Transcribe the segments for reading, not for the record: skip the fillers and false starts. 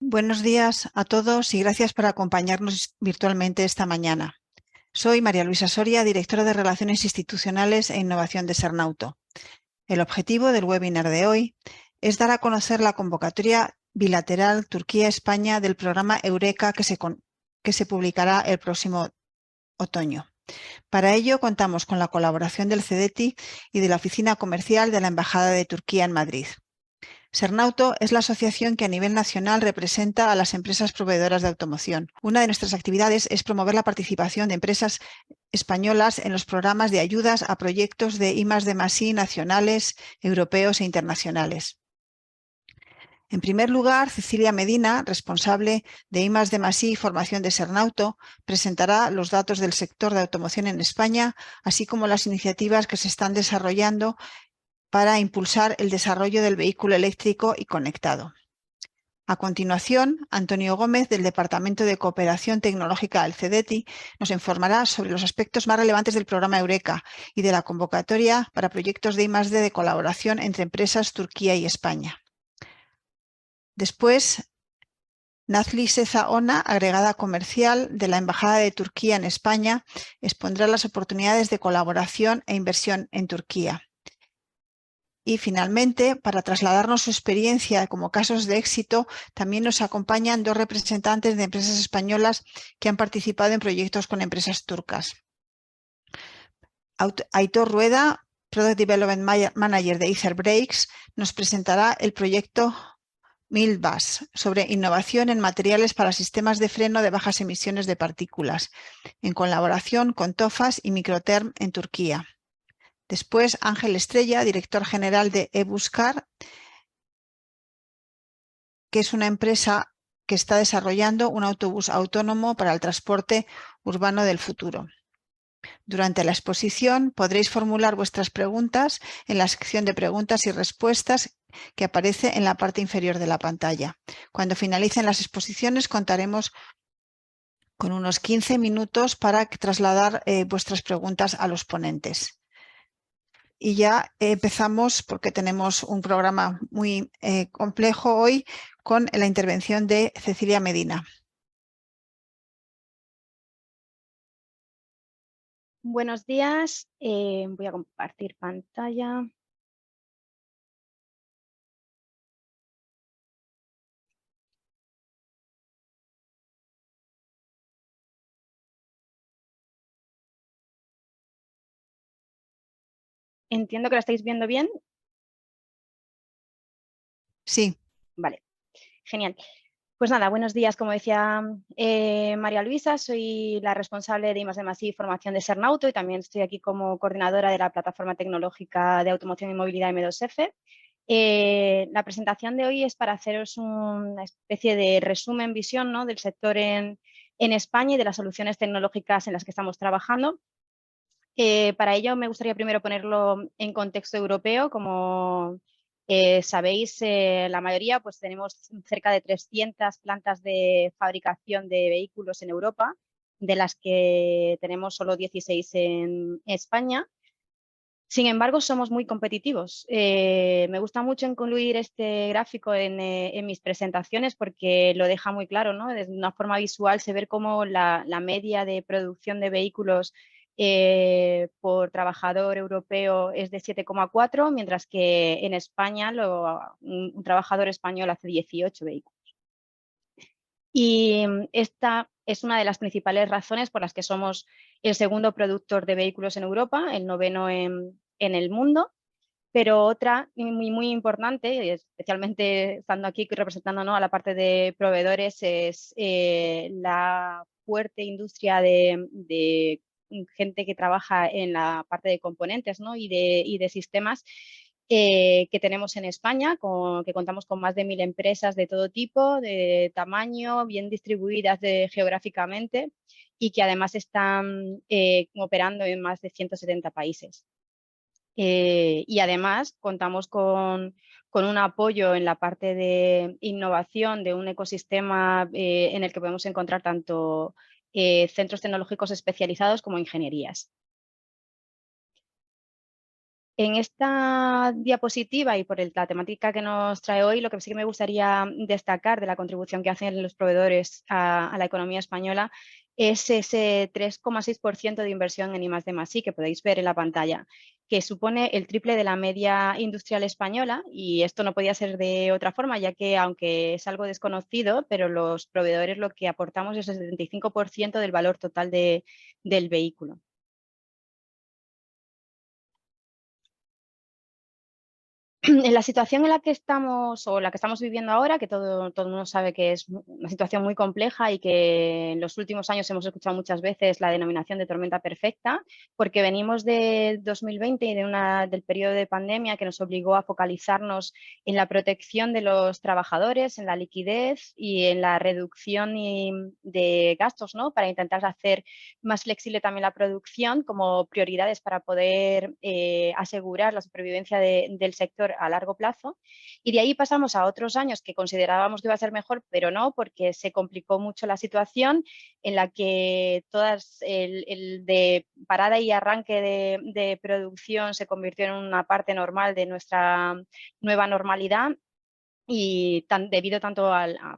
Buenos días a todos y gracias por acompañarnos virtualmente esta mañana. Soy María Luisa Soria, directora de Relaciones Institucionales e Innovación de Cernauto. El objetivo del webinar de hoy es dar a conocer la convocatoria bilateral Turquía-España del programa Eureka que se publicará el próximo otoño. Para ello contamos con la colaboración del CEDETI y de la Oficina Comercial de la Embajada de Turquía en Madrid. Cernauto es la asociación que a nivel nacional representa a las empresas proveedoras de automoción. Una de nuestras actividades es promover la participación de empresas españolas en los programas de ayudas a proyectos de I+D+I nacionales, europeos e internacionales. En primer lugar, Cecilia Medina, responsable de I+D+I y formación de Cernauto, presentará los datos del sector de automoción en España, así como las iniciativas que se están desarrollando para impulsar el desarrollo del vehículo eléctrico y conectado. A continuación, Antonio Gómez, del Departamento de Cooperación Tecnológica del CEDETI, nos informará sobre los aspectos más relevantes del programa Eureka y de la convocatoria para proyectos de I+D de colaboración entre empresas Turquía y España. Después, Nazli Seza Ona, agregada comercial de la Embajada de Turquía en España, expondrá las oportunidades de colaboración e inversión en Turquía. Y finalmente, para trasladarnos su experiencia como casos de éxito, también nos acompañan dos representantes de empresas españolas que han participado en proyectos con empresas turcas. Aitor Rueda, Product Development Manager de Ether Brakes, nos presentará el proyecto MILBAS sobre innovación en materiales para sistemas de freno de bajas emisiones de partículas, en colaboración con Tofas y Microterm en Turquía. Después, Ángel Estrella, director general de eBuscar, que es una empresa que está desarrollando un autobús autónomo para el transporte urbano del futuro. Durante la exposición podréis formular vuestras preguntas en la sección de preguntas y respuestas que aparece en la parte inferior de la pantalla. Cuando finalicen las exposiciones contaremos con unos 15 minutos para trasladar vuestras preguntas a los ponentes. Y ya empezamos porque tenemos un programa muy complejo hoy con la intervención de Cecilia Medina. Buenos días, voy a compartir pantalla. Entiendo que lo estáis viendo bien. Sí. Vale, genial. Pues nada, buenos días. Como decía María Luisa, soy la responsable de I+D+I formación de Cernauto y también estoy aquí como coordinadora de la plataforma tecnológica de automoción y movilidad M2F. La presentación de hoy es para haceros una especie de resumen, visión, ¿no?, del sector en España y de las soluciones tecnológicas en las que estamos trabajando. Para ello me gustaría primero ponerlo en contexto europeo. Como sabéis, la mayoría pues tenemos cerca de 300 plantas de fabricación de vehículos en Europa, de las que tenemos solo 16 en España. Sin embargo, somos muy competitivos. Me gusta mucho incluir este gráfico en mis presentaciones porque lo deja muy claro, ¿no? De una forma visual se ve cómo la media de producción de vehículos por trabajador europeo es de 7,4, mientras que en España un trabajador español hace 18 vehículos. Y esta es una de las principales razones por las que somos el segundo productor de vehículos en Europa, el noveno en el mundo. Pero otra muy importante, especialmente estando aquí representando, ¿no?, a la parte de proveedores, es la fuerte industria de gente que trabaja en la parte de componentes, ¿no?, y de sistemas que tenemos en España, que contamos con más de 1000 empresas de todo tipo, de tamaño, bien distribuidas geográficamente y que además están operando en más de 170 países. Y además contamos con un apoyo en la parte de innovación de un ecosistema en el que podemos encontrar tanto centros tecnológicos especializados como ingenierías. En esta diapositiva y por la temática que nos trae hoy, lo que sí que me gustaría destacar de la contribución que hacen los proveedores a la economía española es ese 3,6% de inversión en I+D+I que podéis ver en la pantalla, que supone el triple de la media industrial española, y esto no podía ser de otra forma, ya que aunque es algo desconocido, pero los proveedores lo que aportamos es el 75% del valor total del vehículo. En la situación en la que estamos o la que estamos viviendo ahora, que todo el mundo sabe que es una situación muy compleja y que en los últimos años hemos escuchado muchas veces la denominación de tormenta perfecta, porque venimos de 2020 y del periodo de pandemia que nos obligó a focalizarnos en la protección de los trabajadores, en la liquidez y en la reducción de gastos, ¿no? Para intentar hacer más flexible también la producción como prioridades para poder asegurar la supervivencia del sector a largo plazo, y de ahí pasamos a otros años que considerábamos que iba a ser mejor, pero no, porque se complicó mucho la situación en la que todas el de parada y arranque de producción se convirtió en una parte normal de nuestra nueva normalidad, y debido tanto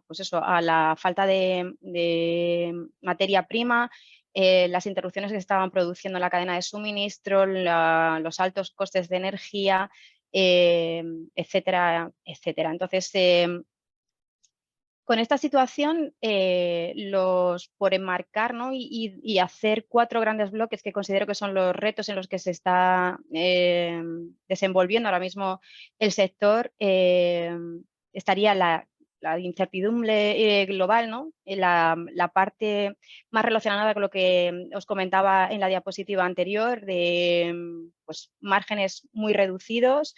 pues eso, a la falta de materia prima, las interrupciones que se estaban produciendo en la cadena de suministro, los altos costes de energía, etcétera, etcétera. Entonces, con esta situación, por enmarcar, ¿no? y hacer 4 grandes bloques que considero que son los retos en los que se está desenvolviendo ahora mismo el sector, estaría la incertidumbre global, ¿no? La parte más relacionada con lo que os comentaba en la diapositiva anterior, de pues, márgenes muy reducidos,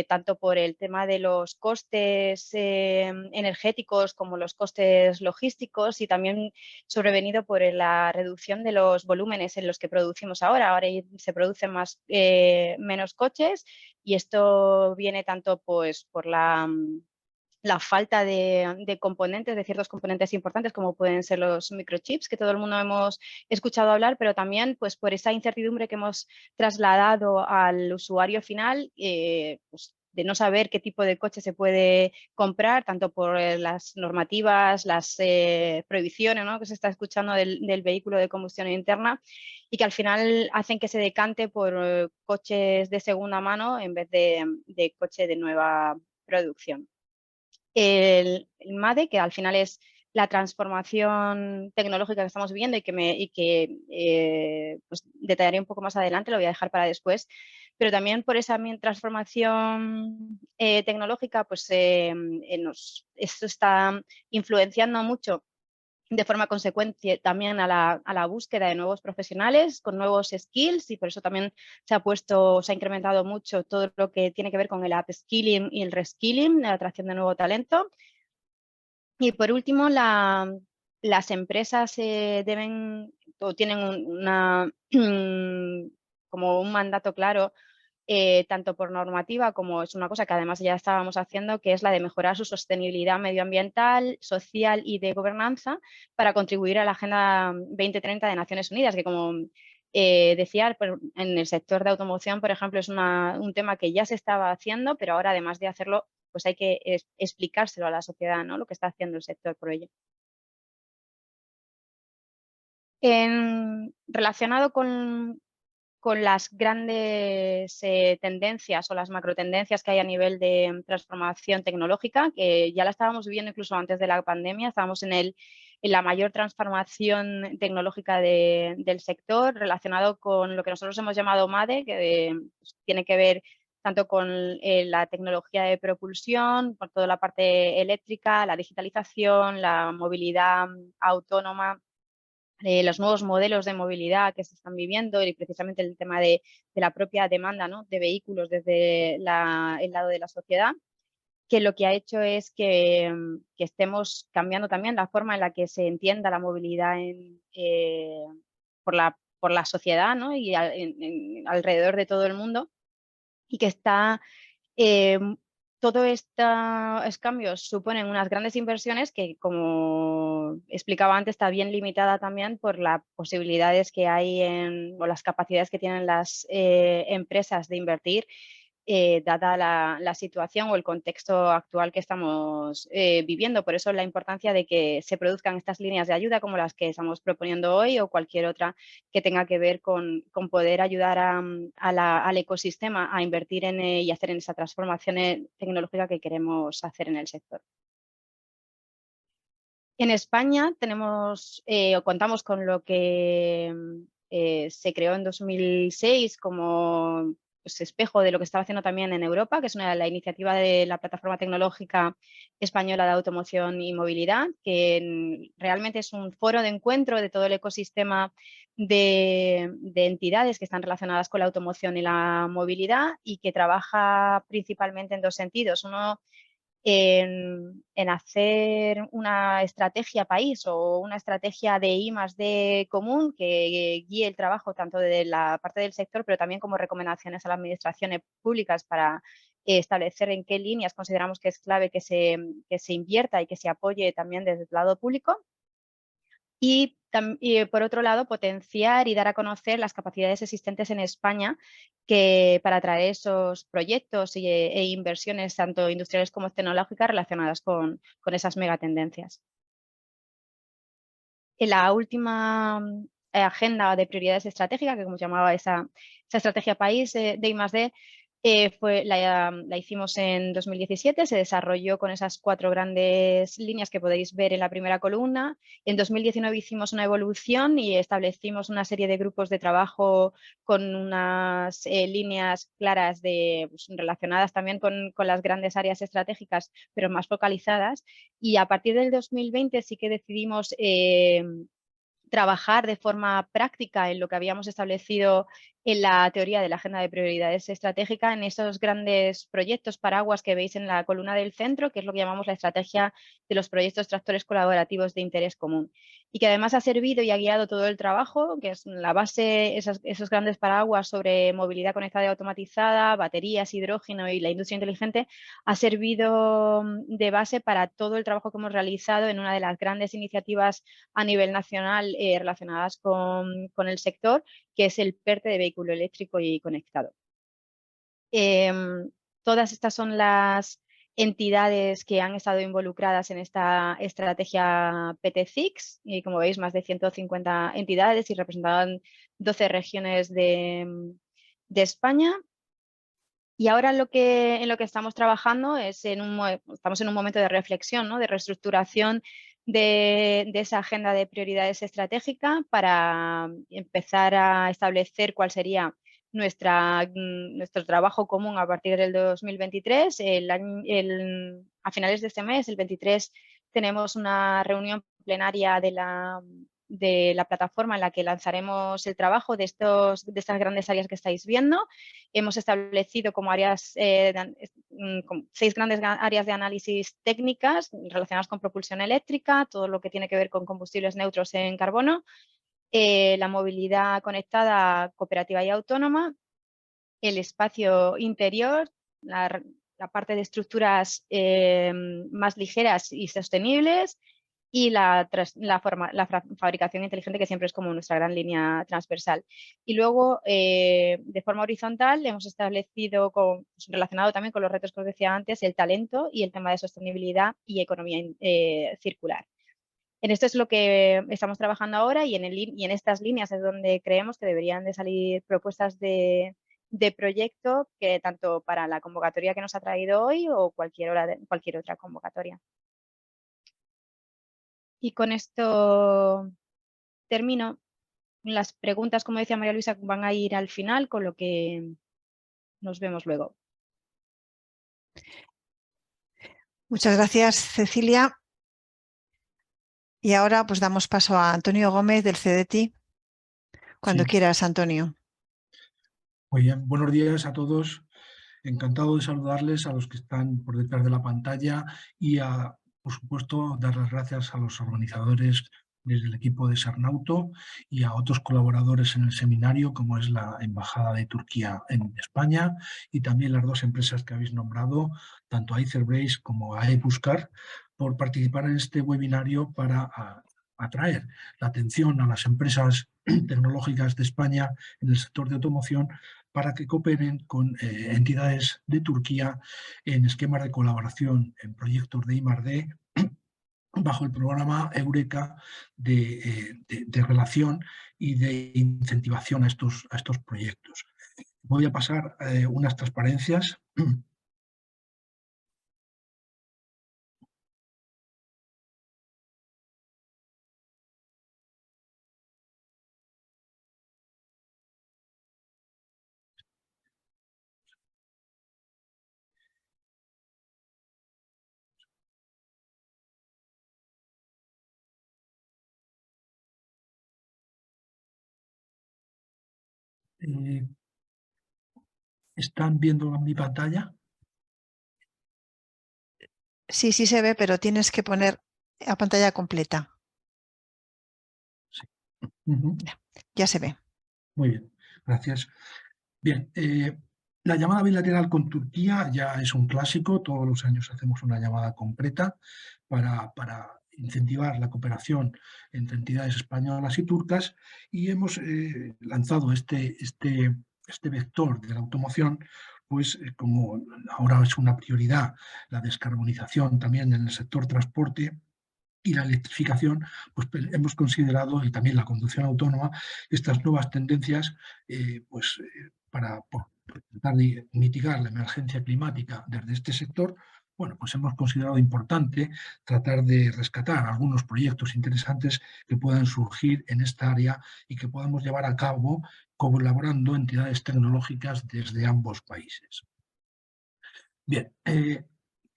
tanto por el tema de los costes energéticos como los costes logísticos, y también sobrevenido por la reducción de los volúmenes en los que producimos ahora. Ahora se producen menos coches, y esto viene tanto pues, por la falta de componentes, de ciertos componentes importantes como pueden ser los microchips, que todo el mundo hemos escuchado hablar, pero también pues, por esa incertidumbre que hemos trasladado al usuario final, pues, de no saber qué tipo de coche se puede comprar, tanto por las normativas, las prohibiciones, ¿no? que se está escuchando del vehículo de combustión interna, y que al final hacen que se decante por coches de segunda mano en vez de coche de nueva producción. El MADE, que al final es la transformación tecnológica que estamos viviendo y que pues detallaré un poco más adelante, lo voy a dejar para después, pero también por esa transformación tecnológica, pues esto está influenciando mucho de forma consecuente también a la búsqueda de nuevos profesionales con nuevos skills, y por eso también se ha incrementado mucho todo lo que tiene que ver con el upskilling y el reskilling, la atracción de nuevo talento. Y por último, las empresas deben o tienen como un mandato claro, tanto por normativa como es una cosa que además ya estábamos haciendo, que es la de mejorar su sostenibilidad medioambiental, social y de gobernanza para contribuir a la Agenda 2030 de Naciones Unidas, que como decía, en el sector de automoción, por ejemplo, es un tema que ya se estaba haciendo, pero ahora además de hacerlo, pues hay que explicárselo a la sociedad, ¿no? Lo que está haciendo el sector por ello. Relacionado con las grandes tendencias o las macrotendencias que hay a nivel de transformación tecnológica, que ya la estábamos viviendo incluso antes de la pandemia, estábamos en la mayor transformación tecnológica del sector, relacionado con lo que nosotros hemos llamado MADE, que pues, tiene que ver tanto con la tecnología de propulsión, por toda la parte eléctrica, la digitalización, la movilidad autónoma, los nuevos modelos de movilidad que se están viviendo, y precisamente el tema de la propia demanda, ¿no? de vehículos desde el lado de la sociedad, que lo que ha hecho es que estemos cambiando también la forma en la que se entienda la movilidad por la sociedad, ¿no? y alrededor de todo el mundo, y que está eh, todos estos cambios suponen unas grandes inversiones que, como explicaba antes, está bien limitada también por las posibilidades que hay o las capacidades que tienen las empresas de invertir, dada la situación o el contexto actual que estamos viviendo. Por eso la importancia de que se produzcan estas líneas de ayuda como las que estamos proponiendo hoy o cualquier otra que tenga que ver con poder ayudar al ecosistema a invertir y hacer en esa transformación tecnológica que queremos hacer en el sector. En España contamos con lo que se creó en 2006 como espejo de lo que estaba haciendo también en Europa, que es la iniciativa de la Plataforma Tecnológica Española de Automoción y Movilidad, que realmente es un foro de encuentro de todo el ecosistema de entidades que están relacionadas con la automoción y la movilidad y que trabaja principalmente en dos sentidos. Uno, en hacer una estrategia país o una estrategia de I+D común que guíe el trabajo tanto de la parte del sector, pero también como recomendaciones a las administraciones públicas para establecer en qué líneas consideramos que es clave que se invierta y que se apoye también desde el lado público. Y por otro lado, potenciar y dar a conocer las capacidades existentes en España para atraer esos proyectos e inversiones, tanto industriales como tecnológicas, relacionadas con esas megatendencias. En la última agenda de prioridades estratégicas, que como se llamaba esa estrategia país de I+D, la hicimos en 2017, se desarrolló con esas 4 grandes líneas que podéis ver en la primera columna. En 2019 hicimos una evolución y establecimos una serie de grupos de trabajo con unas líneas claras relacionadas también con las grandes áreas estratégicas, pero más focalizadas. Y a partir del 2020 sí que decidimos trabajar de forma práctica en lo que habíamos establecido en la teoría de la agenda de prioridades estratégica, en esos grandes proyectos paraguas que veis en la columna del centro, que es lo que llamamos la estrategia de los proyectos tractores colaborativos de interés común. Y que además ha servido y ha guiado todo el trabajo, que es la base, esos grandes paraguas sobre movilidad conectada y automatizada, baterías, hidrógeno y la industria inteligente, ha servido de base para todo el trabajo que hemos realizado en una de las grandes iniciativas a nivel nacional relacionadas con el sector, que es el PERTE de vehículo eléctrico y conectado. Todas estas son las entidades que han estado involucradas en esta estrategia PT-CICS y, como veis, más de 150 entidades y representaban 12 regiones de España. Y ahora en lo que estamos trabajando estamos en un momento de reflexión, ¿no? De reestructuración de esa agenda de prioridades estratégicas para empezar a establecer cuál sería nuestro trabajo común a partir del 2023. A finales de este mes, el 23, tenemos una reunión plenaria de la plataforma en la que lanzaremos el trabajo de estas grandes áreas que estáis viendo. Hemos establecido como áreas, 6 grandes áreas de análisis técnicas relacionadas con propulsión eléctrica, todo lo que tiene que ver con combustibles neutros en carbono, la movilidad conectada, cooperativa y autónoma, el espacio interior, la parte de estructuras más ligeras y sostenibles, y la fabricación inteligente, que siempre es como nuestra gran línea transversal. Y luego, de forma horizontal, hemos establecido, relacionado también con los retos que os decía antes, el talento y el tema de sostenibilidad y economía circular. En esto es lo que estamos trabajando ahora y en estas líneas es donde creemos que deberían de salir propuestas de proyecto, que tanto para la convocatoria que nos ha traído hoy o cualquier otra convocatoria. Y con esto termino. Las preguntas, como decía María Luisa, van a ir al final, con lo que nos vemos luego. Muchas gracias, Cecilia. Y ahora pues damos paso a Antonio Gómez del CDTI. Cuando quieras, Antonio. Muy bien, buenos días a todos. Encantado de saludarles a los que están por detrás de la pantalla y por supuesto, dar las gracias a los organizadores desde el equipo de Cernauto y a otros colaboradores en el seminario, como es la Embajada de Turquía en España y también las dos empresas que habéis nombrado, tanto Aetherbrace como AEBuscar, por participar en este webinario para atraer la atención a las empresas tecnológicas de España en el sector de automoción para que cooperen con entidades de Turquía en esquemas de colaboración en proyectos de I+D bajo el programa Eureka de relación y de incentivación a estos proyectos. Voy a pasar unas transparencias. ¿Están viendo mi pantalla? Sí, sí se ve, pero tienes que poner a pantalla completa. Sí. Ya se ve. Muy bien, gracias. Bien, la llamada bilateral con Turquía ya es un clásico. Todos los años hacemos una llamada completa para incentivar la cooperación entre entidades españolas y turcas, y hemos lanzado este vector de la automoción, pues como ahora es una prioridad la descarbonización también en el sector transporte y la electrificación, pues hemos considerado, y también la conducción autónoma, estas nuevas tendencias para tratar de mitigar la emergencia climática desde este sector. Bueno, pues hemos considerado importante tratar de rescatar algunos proyectos interesantes que puedan surgir en esta área y que podamos llevar a cabo colaborando entidades tecnológicas desde ambos países. Bien,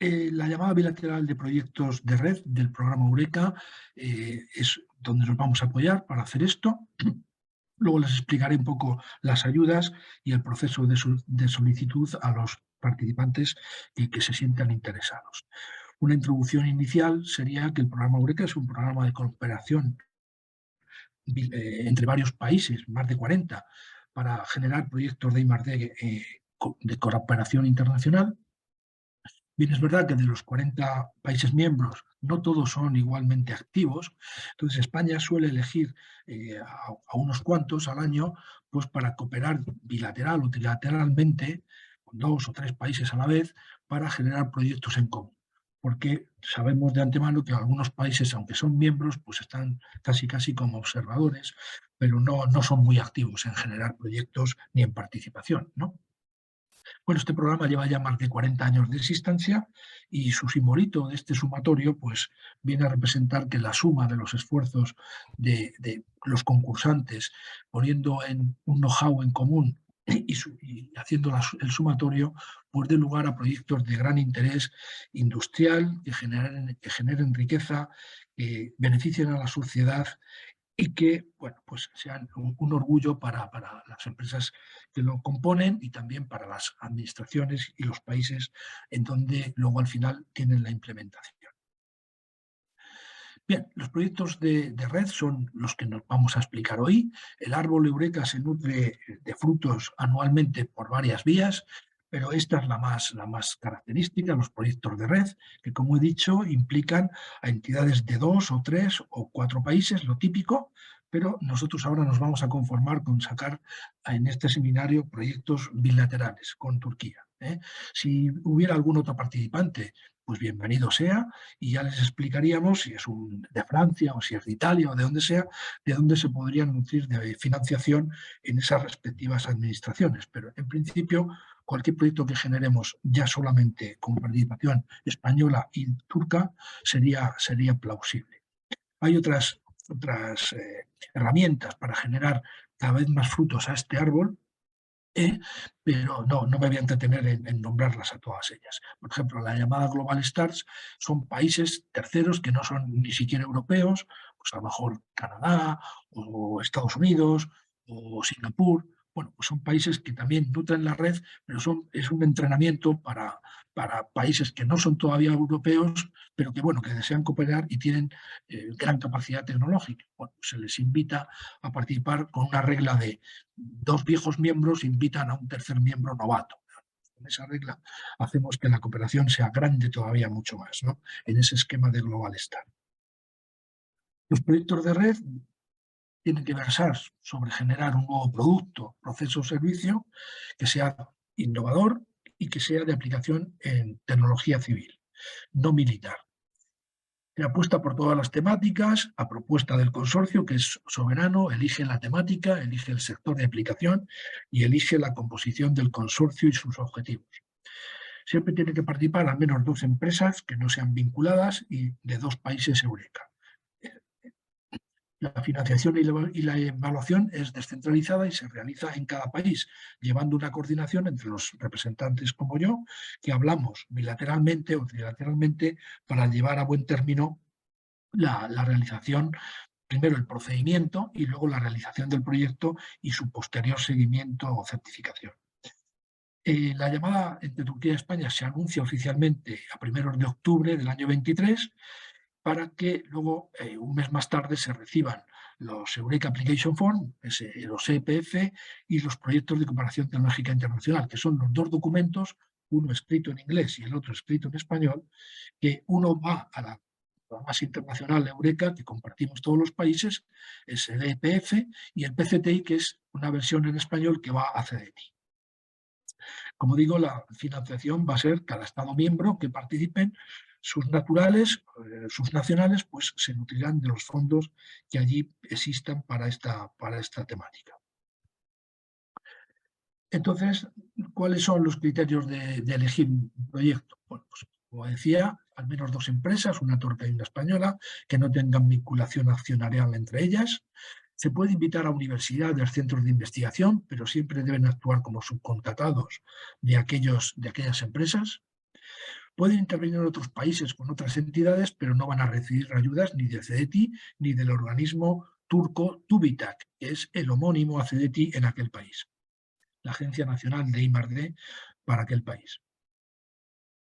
la llamada bilateral de proyectos de red del programa Eureka es donde nos vamos a apoyar para hacer esto. Luego les explicaré un poco las ayudas y el proceso de solicitud a los participantes que se sientan interesados. Una introducción inicial sería que el programa Eureka es un programa de cooperación entre varios países, más de 40, para generar proyectos de I+D de cooperación internacional. Bien, es verdad que de los 40 países miembros no todos son igualmente activos, entonces España suele elegir a unos cuantos al año pues, para cooperar bilateral o trilateralmente con 2 o 3 países a la vez para generar proyectos en común. Porque sabemos de antemano que algunos países, aunque son miembros, pues están casi como observadores, pero no son muy activos en generar proyectos ni en participación, ¿no? Bueno, este programa lleva ya más de 40 años de existencia y su simbolito de este sumatorio pues, viene a representar que la suma de los esfuerzos de los concursantes, poniendo en un know-how en común y haciendo el sumatorio, pues dé lugar a proyectos de gran interés industrial, que generen riqueza, que beneficien a la sociedad y que bueno, pues sean un orgullo para las empresas que lo componen y también para las administraciones y los países en donde luego al final tienen la implementación. Bien, los proyectos de red son los que nos vamos a explicar hoy. El árbol Eureka se nutre de frutos anualmente por varias vías, pero esta es la más característica, los proyectos de red, que como he dicho implican a entidades de 2 o 3 o 4 países, lo típico, pero nosotros ahora nos vamos a conformar con sacar en este seminario proyectos bilaterales con Turquía. Si hubiera algún otro participante, pues bienvenido sea, y ya les explicaríamos si es de Francia o si es de Italia o de donde sea, de dónde se podrían nutrir de financiación en esas respectivas administraciones. Pero en principio, cualquier proyecto que generemos ya solamente con participación española y turca sería plausible. Hay otras herramientas para generar cada vez más frutos a este árbol, pero no me voy a entretener en nombrarlas a todas ellas. Por ejemplo, la llamada Global Stars son países terceros que no son ni siquiera europeos, pues a lo mejor Canadá o Estados Unidos o Singapur, bueno, pues son países que también nutren la red, pero es un entrenamiento para países que no son todavía europeos, pero que, bueno, que desean cooperar y tienen gran capacidad tecnológica. Bueno, se les invita a participar con una regla de 2 viejos miembros invitan a un tercer miembro novato. Con esa regla hacemos que la cooperación sea grande todavía mucho más, ¿no? En ese esquema de Global Star. Los proyectos de red tienen que versar sobre generar un nuevo producto, proceso o servicio que sea innovador y que sea de aplicación en tecnología civil, no militar. Se apuesta por todas las temáticas a propuesta del consorcio, que es soberano, elige la temática, elige el sector de aplicación y elige la composición del consorcio y sus objetivos. Siempre tienen que participar al menos 2 empresas que no sean vinculadas y de 2 países Eureka. La financiación y la evaluación es descentralizada y se realiza en cada país, llevando una coordinación entre los representantes como yo, que hablamos bilateralmente o trilateralmente para llevar a buen término la realización, primero el procedimiento y luego la realización del proyecto y su posterior seguimiento o certificación. La llamada entre Turquía y España se anuncia oficialmente a primeros de octubre del año 23 para que luego, un mes más tarde, se reciban los Eureka Application Form, los EPF y los proyectos de cooperación tecnológica internacional, que son los 2 documentos, uno escrito en inglés y el otro escrito en español, que uno va a la más internacional Eureka, que compartimos todos los países, es el EPF, y el PCTI, que es una versión en español que va a CDTI. Como digo, la financiación va a ser cada Estado miembro que participen, sus naturales, sus nacionales, pues se nutrirán de los fondos que allí existan para esta temática. Entonces, ¿cuáles son los criterios de elegir un proyecto? Bueno, pues como decía, al menos 2 empresas, una turca y una española, que no tengan vinculación accionarial entre ellas. Se puede invitar a universidades, centros de investigación, pero siempre deben actuar como subcontratados de aquellas empresas. Pueden intervenir en otros países con otras entidades, pero no van a recibir ayudas ni de CDTI ni del organismo turco TÜBİTAK, que es el homónimo a CDTI en aquel país, la Agencia Nacional de I+D para aquel país.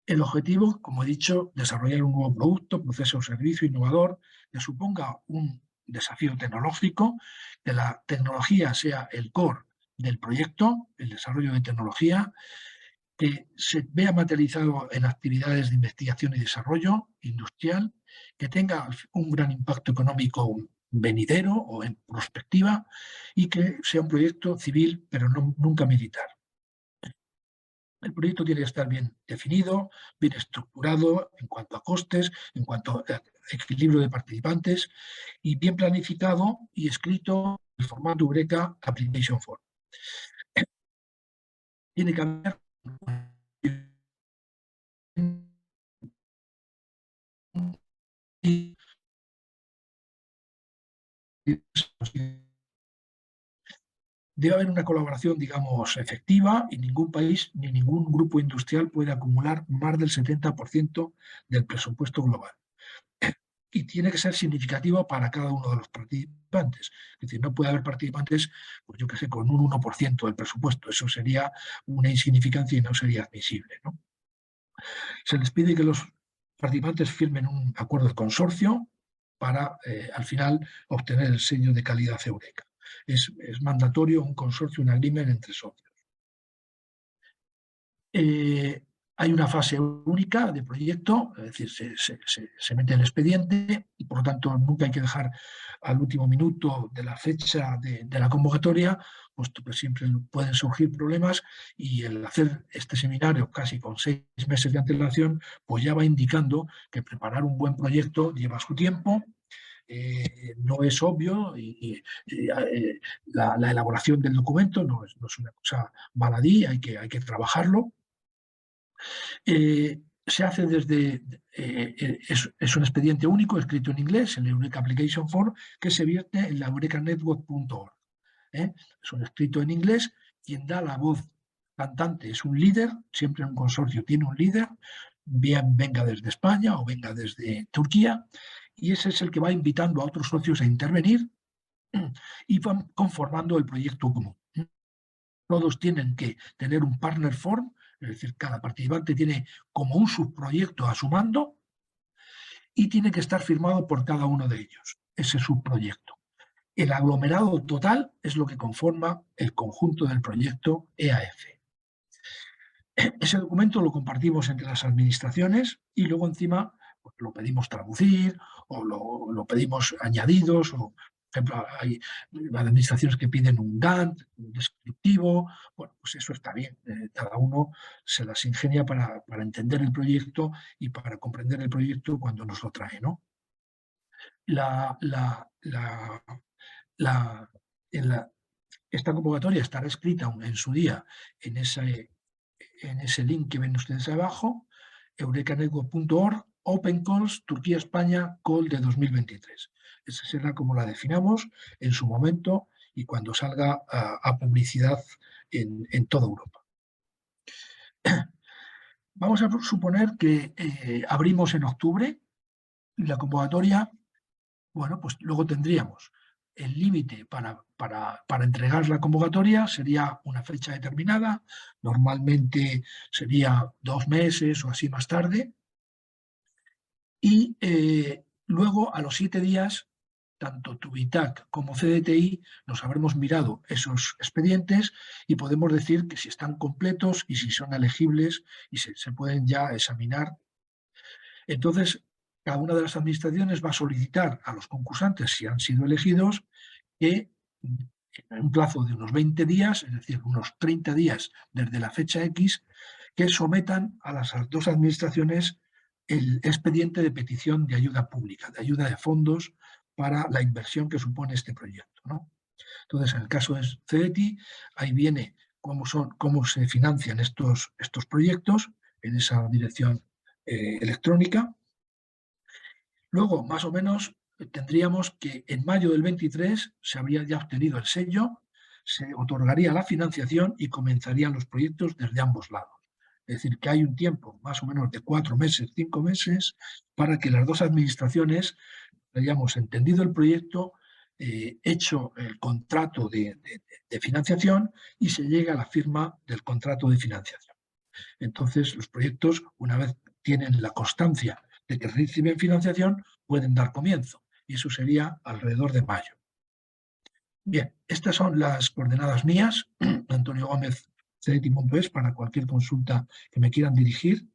El objetivo, como he dicho, desarrollar un nuevo producto, proceso o servicio innovador que suponga un desafío tecnológico, que la tecnología sea el core del proyecto, el desarrollo de tecnología, que se vea materializado en actividades de investigación y desarrollo industrial, que tenga un gran impacto económico venidero o en prospectiva y que sea un proyecto civil, pero nunca militar. El proyecto tiene que estar bien definido, bien estructurado en cuanto a costes, en cuanto a equilibrio de participantes y bien planificado y escrito en el formato Eureka Application Form. Tiene que haber debe haber una colaboración, digamos, efectiva y ningún país ni ningún grupo industrial puede acumular más del 70% del presupuesto global. Y tiene que ser significativo para cada uno de los participantes. Es decir, no puede haber participantes, pues yo qué sé, con un 1% del presupuesto. Eso sería una insignificancia y no sería admisible, ¿no? Se les pide que los participantes firmen un acuerdo de consorcio para, al final, obtener el sello de calidad Eureka. Es mandatorio un consorcio, un agreement entre socios. Hay una fase única de proyecto, es decir, se mete el expediente y por lo tanto nunca hay que dejar al último minuto de la fecha de la convocatoria, puesto que siempre pueden surgir problemas y el hacer este seminario casi con 6 meses de antelación, pues ya va indicando que preparar un buen proyecto lleva su tiempo. No es obvio la elaboración del documento no es una cosa baladí, hay que trabajarlo. Se hace desde, es un expediente único escrito en inglés, el Eureka Application Form, que se vierte en la eurekanetwork.org. Es un escrito en inglés, quien da la voz cantante es un líder, siempre en un consorcio tiene un líder, bien venga desde España o venga desde Turquía, y ese es el que va invitando a otros socios a intervenir y van conformando el proyecto común. Todos tienen que tener un partner form, es decir, cada participante tiene como un subproyecto a su mando y tiene que estar firmado por cada uno de ellos, ese subproyecto. El aglomerado total es lo que conforma el conjunto del proyecto EAF. Ese documento lo compartimos entre las administraciones y luego encima pues, lo pedimos traducir o lo pedimos añadidos. O, por ejemplo, hay administraciones que piden un Gantt, un descriptivo. Bueno, pues eso está bien. Cada uno se las ingenia para entender el proyecto y para comprender el proyecto cuando nos lo trae, ¿no? Esta convocatoria estará escrita en su día en ese link que ven ustedes abajo, eurekanetwork.org, Open Calls, Turquía-España, Call de 2023. Esa será como la definamos en su momento y cuando salga a publicidad en toda Europa. Vamos a suponer que abrimos en octubre y la convocatoria, bueno, pues luego tendríamos el límite para entregar la convocatoria sería una fecha determinada, normalmente sería 2 meses o así más tarde, y luego a los 7 días, tanto Tubitac como CDTI nos habremos mirado esos expedientes y podemos decir que si están completos y si son elegibles y se pueden ya examinar. Entonces, cada una de las administraciones va a solicitar a los concursantes, si han sido elegidos, que en un plazo de unos 20 días, es decir, unos 30 días desde la fecha X, que sometan a las 2 administraciones el expediente de petición de ayuda pública, de ayuda de fondos para la inversión que supone este proyecto, ¿no? Entonces, en el caso de CEDETI, ahí viene cómo se financian estos proyectos en esa dirección electrónica. Luego, más o menos, tendríamos que en mayo del 23 se habría ya obtenido el sello, se otorgaría la financiación y comenzarían los proyectos desde ambos lados. Es decir, que hay un tiempo más o menos de 4 meses, 5 meses, para que las 2 administraciones hayamos entendido el proyecto, hecho el contrato de financiación y se llega a la firma del contrato de financiación. Entonces, los proyectos, una vez tienen la constancia de que reciben financiación, pueden dar comienzo. Y eso sería alrededor de mayo. Bien, estas son las coordenadas mías, Antonio Gómez, CEDETI.es, para cualquier consulta que me quieran dirigir.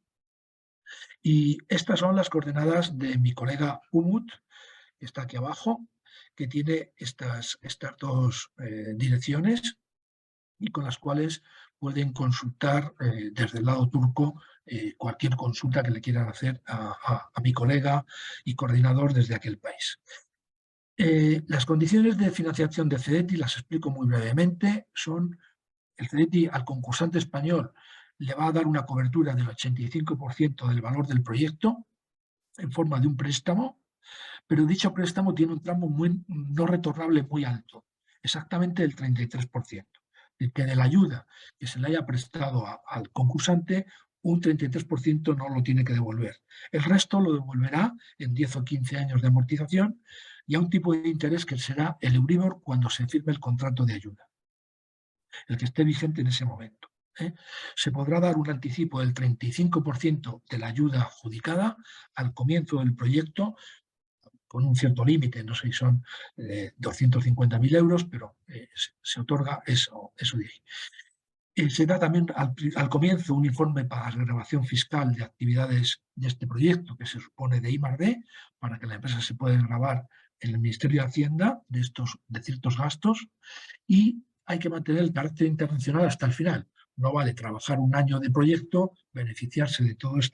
Y estas son las coordenadas de mi colega Umut, que está aquí abajo, que tiene estas 2 direcciones y con las cuales pueden consultar desde el lado turco cualquier consulta que le quieran hacer a mi colega y coordinador desde aquel país. Las condiciones de financiación de CEDETI las explico muy brevemente. Son el CEDETI al concursante español le va a dar una cobertura del 85% del valor del proyecto en forma de un préstamo, pero dicho préstamo tiene un tramo no retornable muy alto, exactamente el 33%. Que de la ayuda que se le haya prestado al concursante, un 33% no lo tiene que devolver. El resto lo devolverá en 10 o 15 años de amortización y a un tipo de interés que será el Euribor cuando se firme el contrato de ayuda, el que esté vigente en ese momento. Se podrá dar un anticipo del 35% de la ayuda adjudicada al comienzo del proyecto, con un cierto límite, no sé si son 250.000 euros, pero se otorga eso de ahí. Se da también al comienzo un informe para la grabación fiscal de actividades de este proyecto, que se supone de I+D, para que la empresa se pueda grabar en el Ministerio de Hacienda de ciertos gastos, y hay que mantener el carácter internacional hasta el final. No vale trabajar un año de proyecto, beneficiarse de todas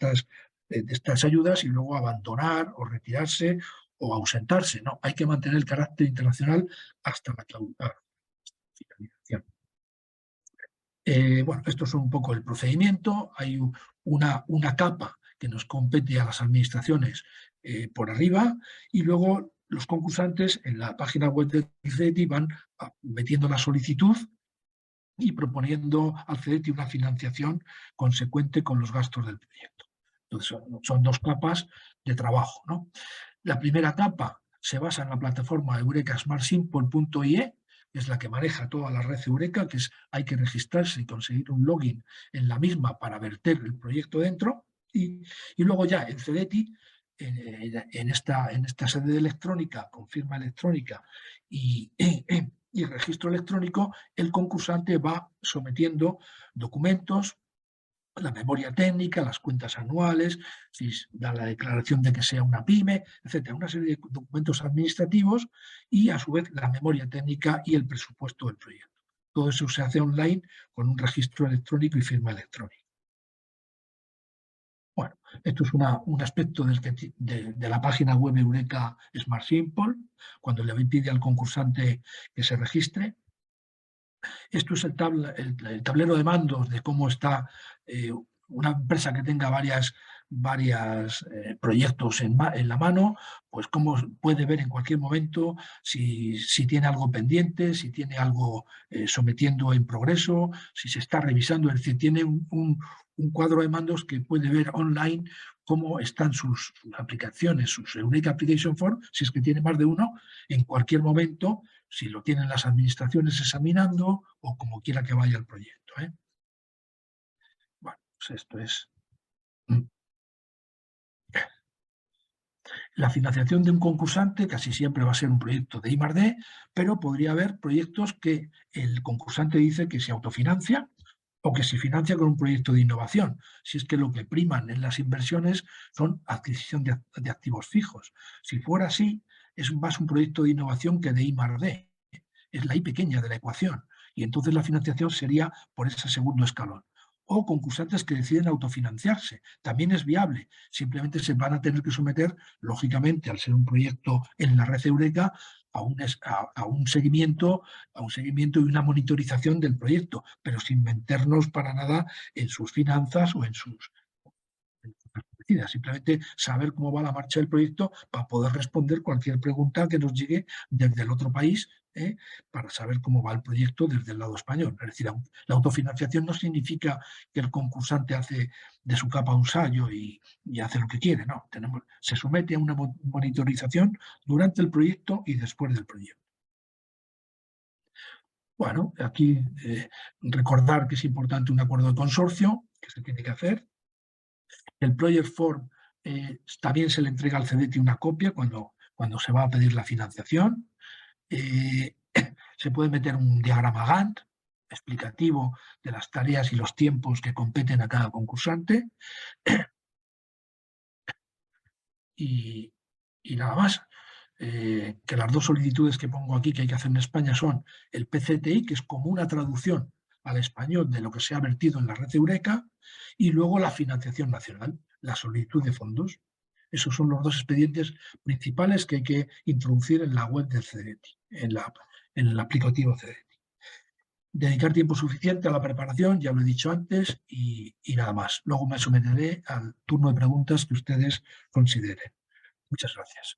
estas ayudas y luego abandonar o retirarse o ausentarse, ¿no? Hay que mantener el carácter internacional hasta la finalización. Bueno, esto es un poco el procedimiento. Hay una capa que nos compete a las administraciones por arriba y luego los concursantes en la página web del CEDETI van metiendo la solicitud y proponiendo al CEDETI una financiación consecuente con los gastos del proyecto. Entonces, son 2 capas de trabajo, ¿no? La primera capa se basa en la plataforma eurekasmartsimple.ie, es la que maneja toda la red Eureka, que es hay que registrarse y conseguir un login en la misma para verter el proyecto dentro, y luego ya en CDETI, en esta sede electrónica, con firma electrónica y registro electrónico, el concursante va sometiendo documentos, la memoria técnica, las cuentas anuales, si da la declaración de que sea una pyme, etcétera, una serie de documentos administrativos y a su vez la memoria técnica y el presupuesto del proyecto. Todo eso se hace online con un registro electrónico y firma electrónica. Bueno, esto es un aspecto de la página web Eureka Smart Simple, cuando le pide al concursante que se registre. Esto es el tablero de mandos de cómo está una empresa que tenga varios proyectos en la mano, pues cómo puede ver en cualquier momento si tiene algo pendiente, si tiene algo sometiendo en progreso, si se está revisando, es decir, tiene un cuadro de mandos que puede ver online cómo están sus aplicaciones, sus Eureka Application Form, si es que tiene más de uno, en cualquier momento, si lo tienen las administraciones examinando o como quiera que vaya el proyecto. Bueno, pues esto es... La financiación de un concursante casi siempre va a ser un proyecto de I+D, pero podría haber proyectos que el concursante dice que se autofinancia o que se financia con un proyecto de innovación, si es que lo que priman en las inversiones son adquisición de activos fijos. Si fuera así, es más un proyecto de innovación que de I+D. Es la I pequeña de la ecuación, y entonces la financiación sería por ese segundo escalón. O concursantes que deciden autofinanciarse, también es viable, simplemente se van a tener que someter, lógicamente, al ser un proyecto en la red Eureka, a un seguimiento y una monitorización del proyecto, pero sin meternos para nada en sus finanzas o en sus simplemente saber cómo va la marcha del proyecto para poder responder cualquier pregunta que nos llegue desde el otro país, para saber cómo va el proyecto desde el lado español. Es decir, la autofinanciación no significa que el concursante hace de su capa un sayo y hace lo que quiere, no. Se somete a una monitorización durante el proyecto y después del proyecto. Bueno, aquí recordar que es importante un acuerdo de consorcio, que se tiene que hacer. El Project Form también se le entrega al CDETI una copia cuando se va a pedir la financiación. Se puede meter un diagrama Gantt explicativo de las tareas y los tiempos que competen a cada concursante. Y nada más. Que las dos solicitudes que pongo aquí que hay que hacer en España son el PCTI, que es como una traducción al español de lo que se ha vertido en la red Eureka, y luego la financiación nacional, la solicitud de fondos. Esos son los dos expedientes principales que hay que introducir en la web del CDETI, en el aplicativo CDETI. Dedicar tiempo suficiente a la preparación, ya lo he dicho antes, y nada más. Luego me someteré al turno de preguntas que ustedes consideren. Muchas gracias.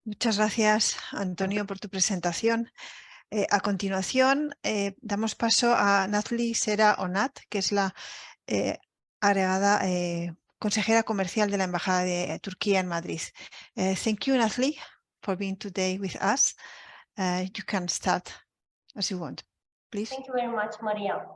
Muchas gracias, Antonio, por tu presentación. A continuación, damos paso a Nathalie Serra Onat, que es la agregada consejera comercial de la Embajada de Turquía en Madrid. Thank you, Nathalie, for being today with us. You can start as you want, please. Thank you very much, Maria.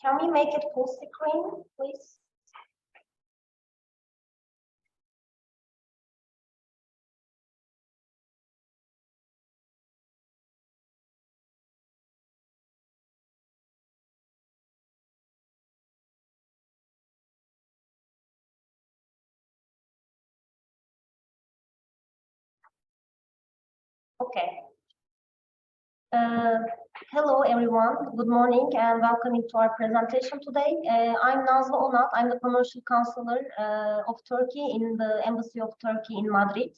Can we make it full screen, please? Okay. Hello, everyone. Good morning and welcome to our presentation today. I'm Nazlı Onat. I'm the Commercial Counselor of Turkey in the Embassy of Turkey in Madrid.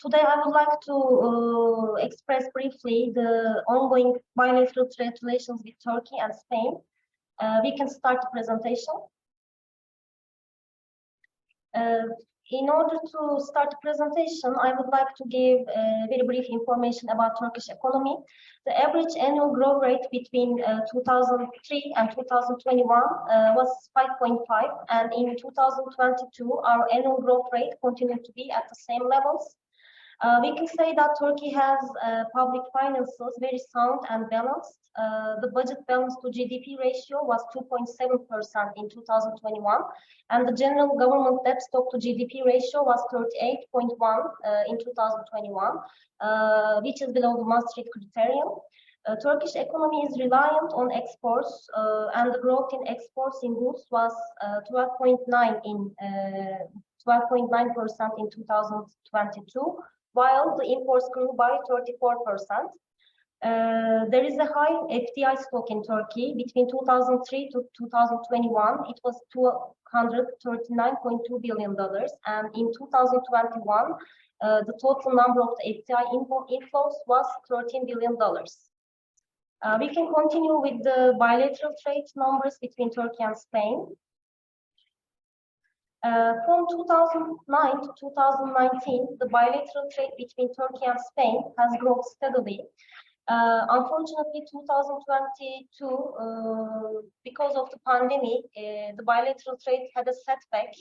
Today, I would like to express briefly the ongoing bilateral trade relations with Turkey and Spain. We can start the presentation. In order to start the presentation, I would like to give very brief information about Turkish economy. The average annual growth rate between 2003 and 2021 was 5.5, and in 2022, our annual growth rate continued to be at the same levels. We can say that Turkey has public finances very sound and balanced. The budget balance to GDP ratio was 2.7% in 2021, and the general government debt stock to GDP ratio was 38.1 in 2021, which is below the Maastricht criterion. Turkish economy is reliant on exports, and the growth in exports in goods was 12.9% in 2022. While the imports grew by 34%. There is a high FDI stock in Turkey. Between 2003 to 2021, it was $239.2 billion, and in 2021, the total number of the FDI inflows was $13 billion. We can continue with the bilateral trade numbers between Turkey and Spain. From 2009 to 2019, the bilateral trade between Turkey and Spain has grown steadily. Unfortunately, 2022, because of the pandemic, the bilateral trade had a setback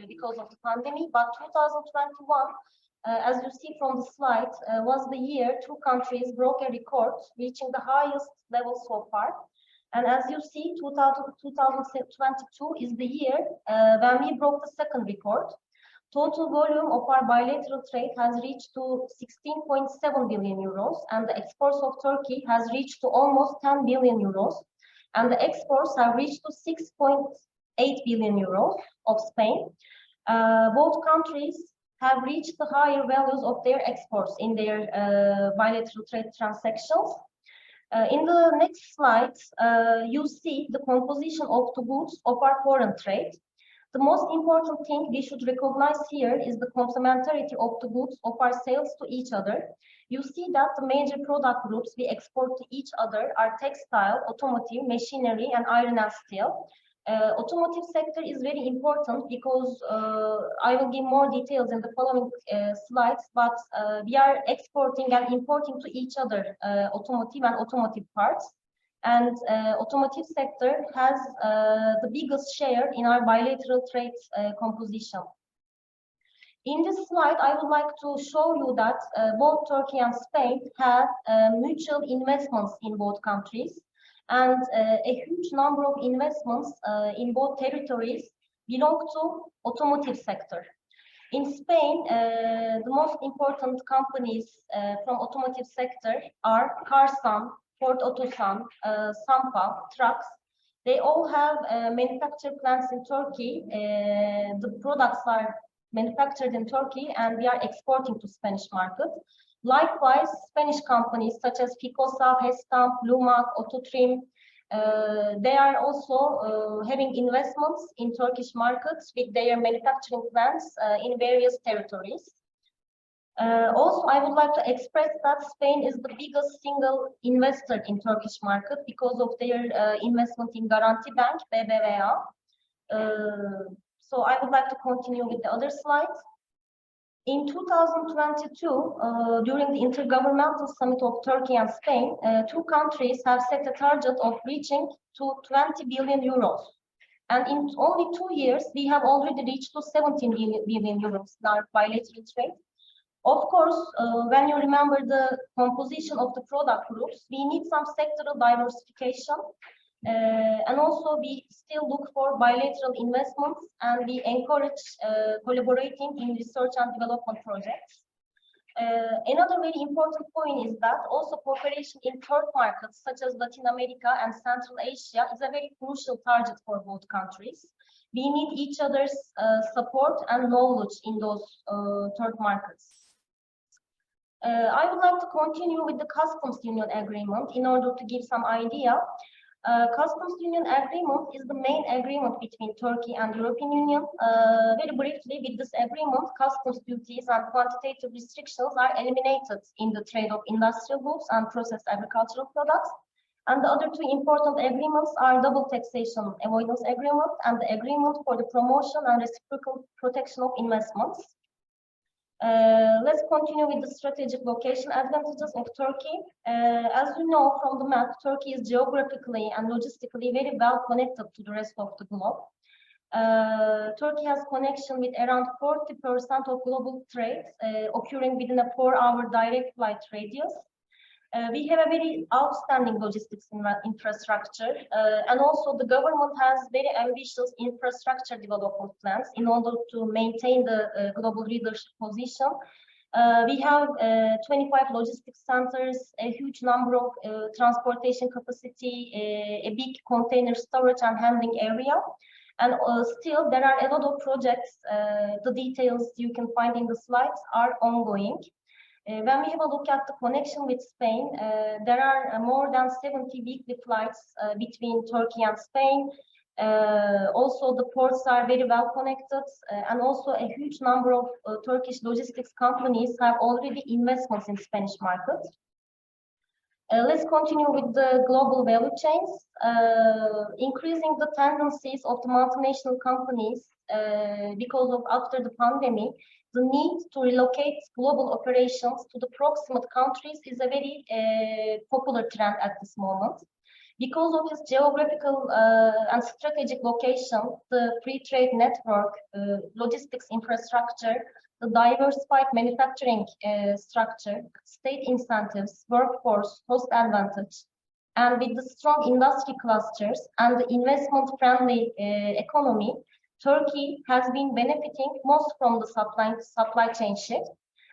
because of the pandemic, but 2021, as you see from the slide, was the year two countries broke a record, reaching the highest level so far. And as you see, 2022 is the year when we broke the second record. Total volume of our bilateral trade has reached to 16.7 billion euros, and the exports of Turkey has reached to almost 10 billion euros, and the exports have reached to 6.8 billion euros of Spain. Both countries have reached the higher values of their exports in their bilateral trade transactions. In the next slide, you see the composition of the goods of our foreign trade. The most important thing we should recognize here is the complementarity of the goods of our sales to each other. You see that the major product groups we export to each other are textile, automotive, machinery, and iron and steel. Automotive sector is very important because I will give more details in the following slides, but we are exporting and importing to each other automotive and automotive parts. And automotive sector has the biggest share in our bilateral trade composition. In this slide, I would like to show you that both Turkey and Spain have mutual investments in both countries. And a huge number of investments in both territories belong to automotive sector. In Spain, the most important companies from automotive sector are Carsan, Ford Otosan, Sampa, Trucks. They all have manufactured plants in Turkey. The products are manufactured in Turkey, and we are exporting to Spanish market. Likewise, Spanish companies such as Ficosa, Gestamp, Lumac, Autotrim, they are also having investments in Turkish markets with their manufacturing plants in various territories. Also, I would like to express that Spain is the biggest single investor in Turkish market because of their investment in Garanti Bank, BBVA. So I would like to continue with the other slides. In 2022, during the Intergovernmental Summit of Turkey and Spain, two countries have set a target of reaching to 20 billion euros. And in only 2 years, we have already reached to 17 billion euros in our bilateral trade. Of course, when you remember the composition of the product groups, we need some sectoral diversification. And also we still look for bilateral investments, and we encourage collaborating in research and development projects. Another very important point is that also cooperation in third markets such as Latin America and Central Asia is a very crucial target for both countries. We need each other's support and knowledge in those third markets. I would like to continue with the Customs Union Agreement in order to give some idea. Customs Union Agreement is the main agreement between Turkey and European Union. Very briefly, with this agreement, customs duties and quantitative restrictions are eliminated in the trade of industrial goods and processed agricultural products. And the other two important agreements are double taxation avoidance agreement and the agreement for the promotion and reciprocal protection of investments. Let's continue with the strategic location advantages of Turkey. As you know from the map, Turkey is geographically and logistically very well connected to the rest of the globe. Turkey has connection with around 40% of global trade occurring within a 4-hour direct flight radius. We have a very outstanding logistics infrastructure, and also the government has very ambitious infrastructure development plans in order to maintain the global leadership position. We have 25 logistics centers, a huge number of transportation capacity, a big container storage and handling area. And still, there are a lot of projects. The details you can find in the slides are ongoing. When we have a look at the connection with Spain, there are more than 70 weekly flights between Turkey and Spain. Also, the ports are very well connected, and also a huge number of Turkish logistics companies have already investments in Spanish market. Let's continue with the global value chains. Increasing the tendencies of the multinational companies because of after the pandemic, the need to relocate global operations to the proximate countries is a very popular trend at this moment. Because of its geographical and strategic location, the free trade network, logistics infrastructure, the diversified manufacturing structure, state incentives, workforce, cost advantage, and with the strong industry clusters and the investment-friendly economy, Turkey has been benefiting most from the supply chain shift,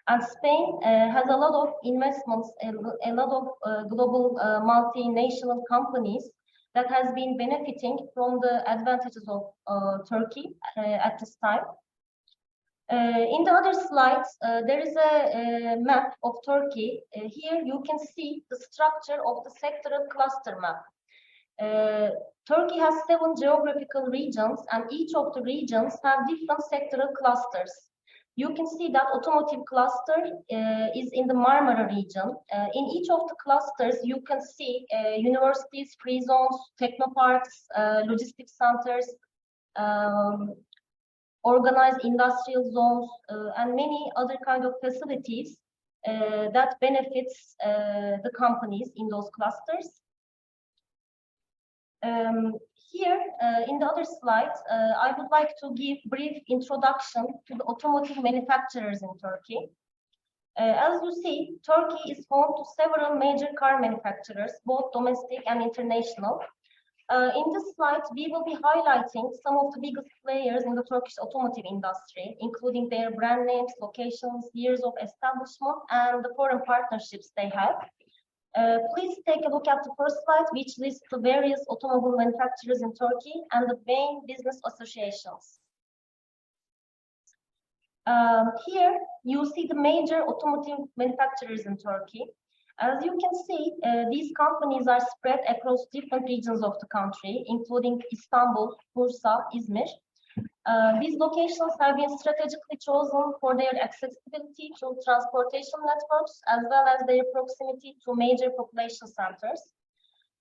and Spain has a lot of investments, a lot of global multinational companies that has been benefiting from the advantages of Turkey at this time. In the other slides, there is a map of Turkey. Here you can see the structure of the sectoral cluster map. Turkey has 7 geographical regions, and each of the regions have different sectoral clusters. You can see that automotive cluster is in the Marmara region. In each of the clusters, you can see universities, free zones, technoparks, logistics centers, organized industrial zones, and many other kind of facilities that benefits the companies in those clusters. Here, in the other slides, I would like to give brief introduction to the automotive manufacturers in Turkey. As you see, Turkey is home to several major car manufacturers, both domestic and international. In this slide, we will be highlighting some of the biggest players in the Turkish automotive industry, including their brand names, locations, years of establishment, and the foreign partnerships they have. Please take a look at the first slide, which lists the various automobile manufacturers in Turkey and the main business associations. Here, you see the major automotive manufacturers in Turkey. As you can see, these companies are spread across different regions of the country, including Istanbul, Bursa, Izmir. These locations have been strategically chosen for their accessibility to transportation networks, as well as their proximity to major population centers.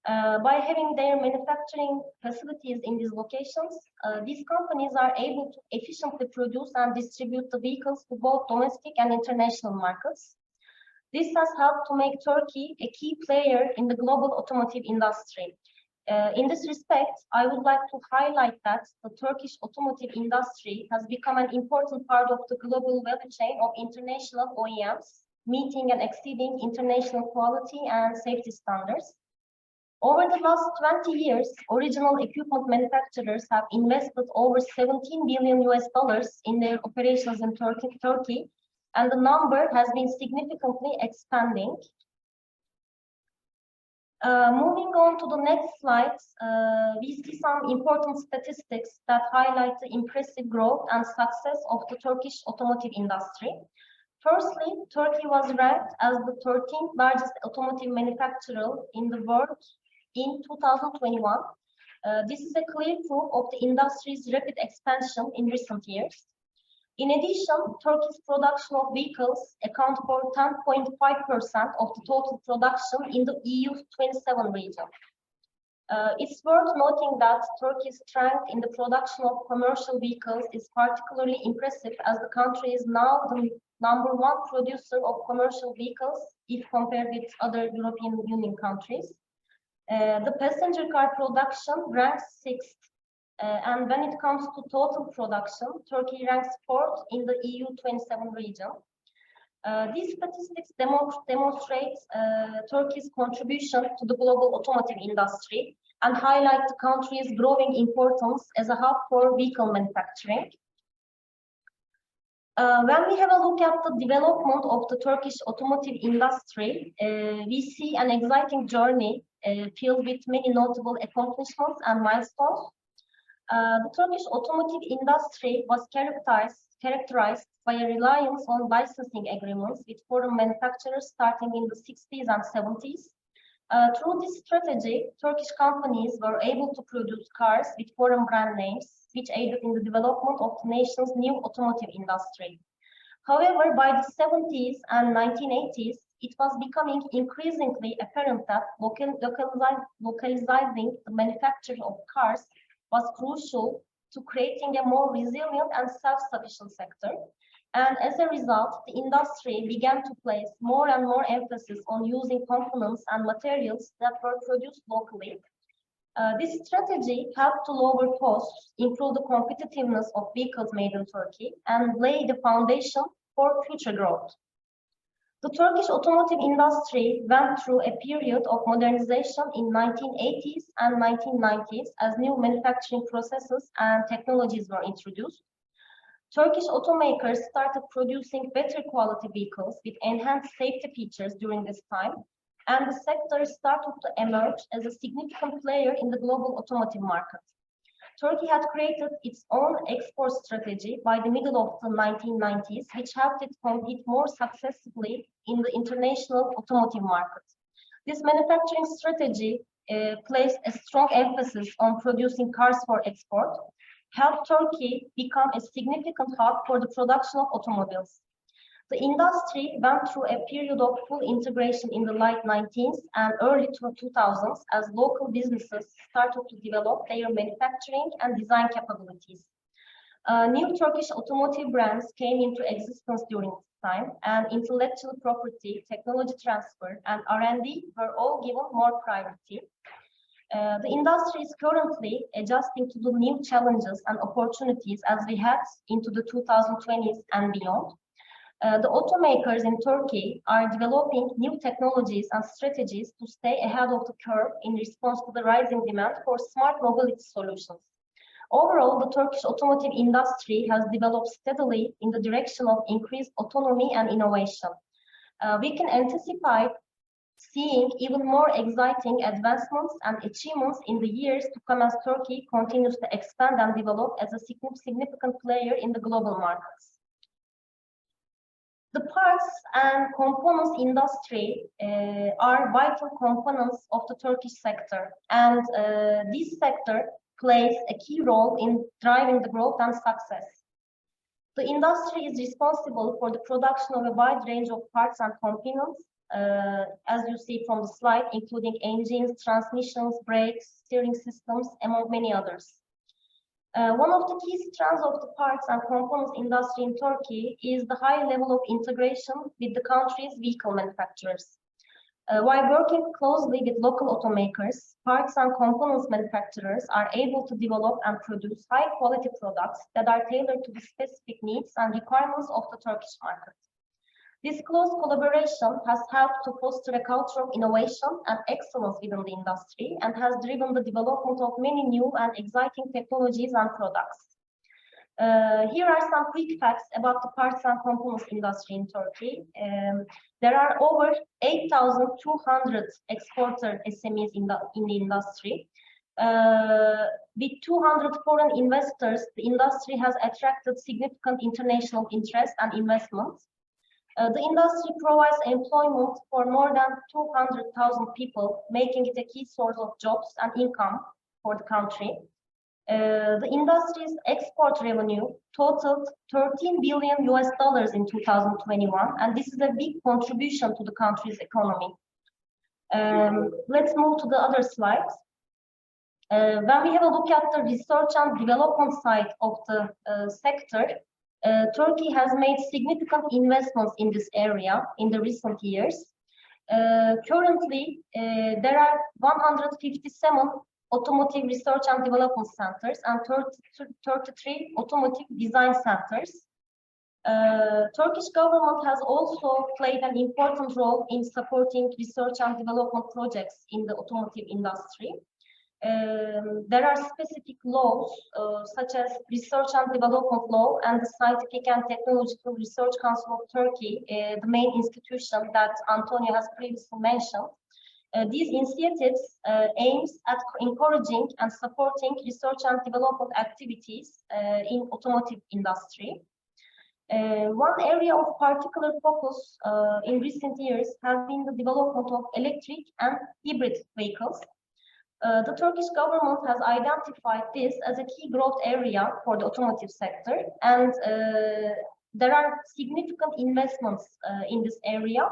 By having their manufacturing facilities in these locations, these companies are able to efficiently produce and distribute the vehicles to both domestic and international markets. This has helped to make Turkey a key player in the global automotive industry. In this respect, I would like to highlight that the Turkish automotive industry has become an important part of the global value chain of international OEMs, meeting and exceeding international quality and safety standards. Over the last 20 years, original equipment manufacturers have invested over $17 billion in their operations in Turkey, and the number has been significantly expanding. Moving on to the next slides, we see some important statistics that highlight the impressive growth and success of the Turkish automotive industry. Firstly, Turkey was ranked as the 13th largest automotive manufacturer in the world in 2021. This is a clear proof of the industry's rapid expansion in recent years. In addition, Turkey's production of vehicles account for 10.5% of the total production in the EU's 27 region. It's worth noting that Turkey's strength in the production of commercial vehicles is particularly impressive, as the country is now the #1 producer of commercial vehicles if compared with other European Union countries. The passenger car production ranks 6th, and when it comes to total production, Turkey ranks 4th in the EU 27 region. These statistics demonstrate Turkey's contribution to the global automotive industry and highlight the country's growing importance as a hub for vehicle manufacturing. When we have a look at the development of the Turkish automotive industry, we see an exciting journey filled with many notable accomplishments and milestones. The Turkish automotive industry was characterized by a reliance on licensing agreements with foreign manufacturers starting in the 60s and 70s. Through this strategy, Turkish companies were able to produce cars with foreign brand names, which aided in the development of the nation's new automotive industry. However, by the 70s and 1980s, it was becoming increasingly apparent that localizing the manufacture of cars was crucial to creating a more resilient and self-sufficient sector. And as a result, the industry began to place more and more emphasis on using components and materials that were produced locally. This strategy helped to lower costs, improve the competitiveness of vehicles made in Turkey, and lay the foundation for future growth. The Turkish automotive industry went through a period of modernization in 1980s and 1990s as new manufacturing processes and technologies were introduced. Turkish automakers started producing better quality vehicles with enhanced safety features during this time, and the sector started to emerge as a significant player in the global automotive market. Turkey had created its own export strategy by the middle of the 1990s, which helped it compete more successfully in the international automotive market. This manufacturing strategy placed a strong emphasis on producing cars for export, helped Turkey become a significant hub for the production of automobiles. The industry went through a period of full integration in the late 1990s and early 2000s as local businesses started to develop their manufacturing and design capabilities. New Turkish automotive brands came into existence during this time, and intellectual property, technology transfer, and R&D were all given more priority. The industry is currently adjusting to the new challenges and opportunities as we head into the 2020s and beyond. The automakers in Turkey are developing new technologies and strategies to stay ahead of the curve in response to the rising demand for smart mobility solutions. Overall, the Turkish automotive industry has developed steadily in the direction of increased autonomy and innovation. We can anticipate seeing even more exciting advancements and achievements in the years to come as Turkey continues to expand and develop as a significant player in the global markets. The parts and components industry are vital components of the Turkish sector, and this sector plays a key role in driving the growth and success. The industry is responsible for the production of a wide range of parts and components, as you see from the slide, including engines, transmissions, brakes, steering systems, among many others. One of the key strengths of the parts and components industry in Turkey is the high level of integration with the country's vehicle manufacturers. While working closely with local automakers, parts and components manufacturers are able to develop and produce high-quality products that are tailored to the specific needs and requirements of the Turkish market. This close collaboration has helped to foster a culture of innovation and excellence within the industry and has driven the development of many new and exciting technologies and products. Here are some quick facts about the parts and components industry in Turkey. There are over 8,200 exporter SMEs in the industry. With 200 foreign investors, the industry has attracted significant international interest and investment. The industry provides employment for more than 200,000 people, making it a key source of jobs and income for the country. The industry's export revenue totaled $13 billion in 2021, and this is a big contribution to the country's economy. Let's move to the other slides. When we have a look at the research and development side of the sector, Turkey has made significant investments in this area in the recent years. Currently, there are 157 automotive research and development centers and 33 automotive design centers. Turkish government has also played an important role in supporting research and development projects in the automotive industry. There are specific laws such as Research and Development Law and the Scientific and Technological Research Council of Turkey, the main institution that Antonio has previously mentioned. These initiatives aims at encouraging and supporting research and development activities in automotive industry. One area of particular focus in recent years has been the development of electric and hybrid vehicles. The Turkish government has identified this as a key growth area for the automotive sector, and there are significant investments in this area.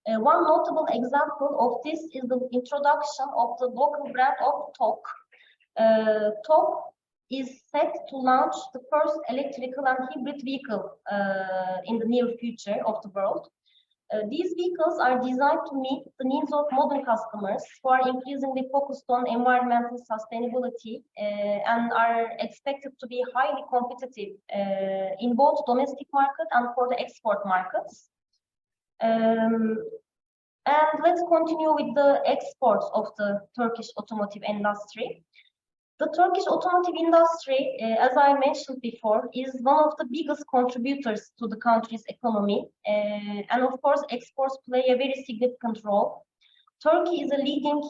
One notable example of this is the introduction of the local brand of TOG. TOG is set to launch the first electrical and hybrid vehicle in the near future of the world. These vehicles are designed to meet the needs of modern customers who are increasingly focused on environmental sustainability and are expected to be highly competitive in both domestic market and for the export markets. And let's continue with the exports of the Turkish automotive industry. The Turkish automotive industry, as I mentioned before, is one of the biggest contributors to the country's economy. And of course, exports play a very significant role. Turkey is a leading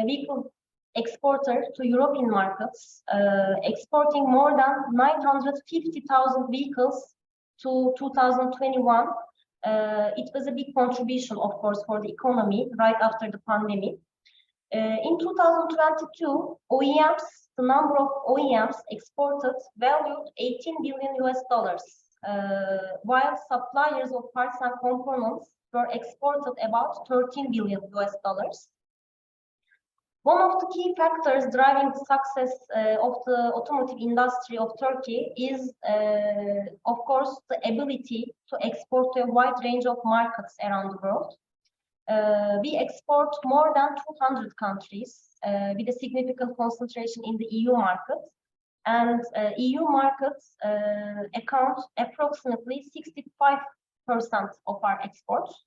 vehicle exporter to European markets, exporting more than 950,000 vehicles to 2021. It was a big contribution, of course, for the economy right after the pandemic. In 2022, the number of OEMs exported valued $18 billion, while suppliers of parts and components were exported about $13 billion. One of the key factors driving the success of the automotive industry of Turkey is, of course, the ability to export to a wide range of markets around the world. We export more than 200 countries with a significant concentration in the EU market. And EU markets account approximately 65% of our exports.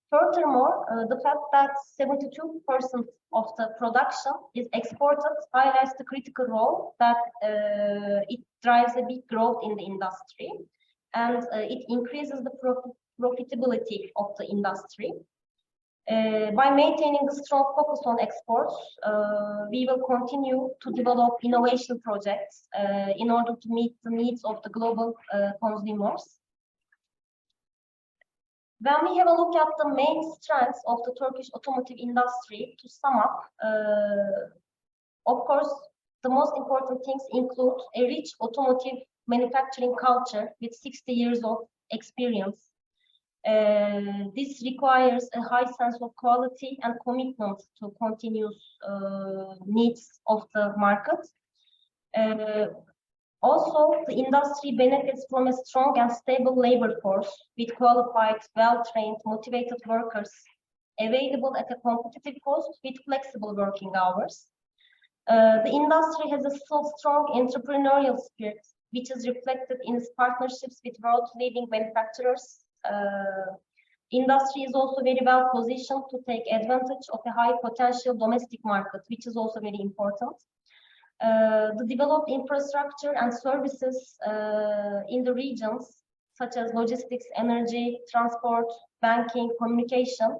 Furthermore, the fact that 72% of the production is exported highlights the critical role that it drives a big growth in the industry, and it increases the profitability of the industry. By maintaining the strong focus on exports, we will continue to develop innovation projects in order to meet the needs of the global consumers. When we have a look at the main strengths of the Turkish automotive industry, to sum up, of course, the most important things include a rich automotive manufacturing culture with 60 years of experience. This requires a high sense of quality and commitment to continuous needs of the market. Also, the industry benefits from a strong and stable labor force with qualified, well-trained, motivated workers available at a competitive cost with flexible working hours. The industry has a strong entrepreneurial spirit, which is reflected in its partnerships with world-leading manufacturers. Industry is also very well positioned to take advantage of a high potential domestic market, which is also very important. The developed infrastructure and services in the regions, such as logistics, energy, transport, banking, communication,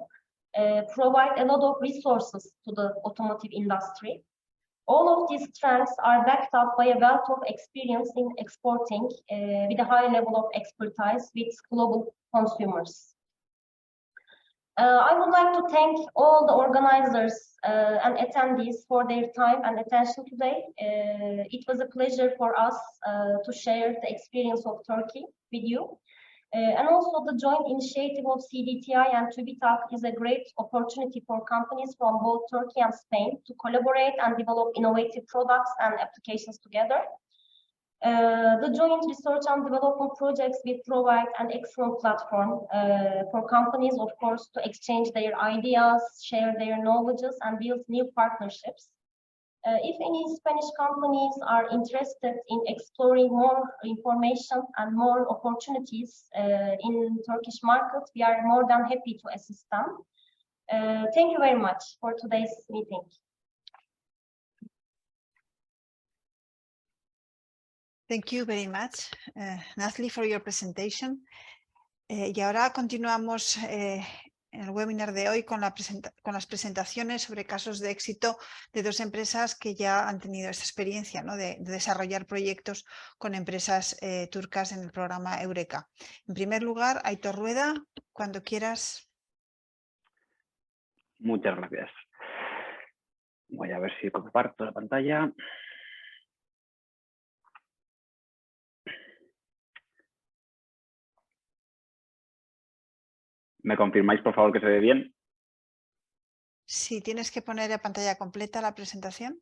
provide a lot of resources to the automotive industry. All of these strengths are backed up by a wealth of experience in exporting with a high level of expertise with global consumers. I would like to thank all the organizers and attendees for their time and attention today. It was a pleasure for us to share the experience of Turkey with you. And also the joint initiative of CDTI and TÜBİTAK is a great opportunity for companies from both Turkey and Spain to collaborate and develop innovative products and applications together. The joint research and development projects will provide an excellent platform for companies, of course, to exchange their ideas, share their knowledges, and build new partnerships. If any Spanish companies are interested in exploring more information and more opportunities in Turkish market, we are more than happy to assist them. Thank you very much for today's meeting. Thank you very much, Nazli, for your presentation. Y ahora continuamos en el webinar de hoy con las presentaciones sobre casos de éxito de dos empresas que ya han tenido esta experiencia, ¿no? de desarrollar proyectos con empresas turcas en el programa Eureka. En primer lugar, Aitor Rueda, cuando quieras. Muchas gracias. Voy a ver si comparto la pantalla. ¿Me confirmáis, por favor, que se ve bien? Sí, tienes que poner a pantalla completa la presentación.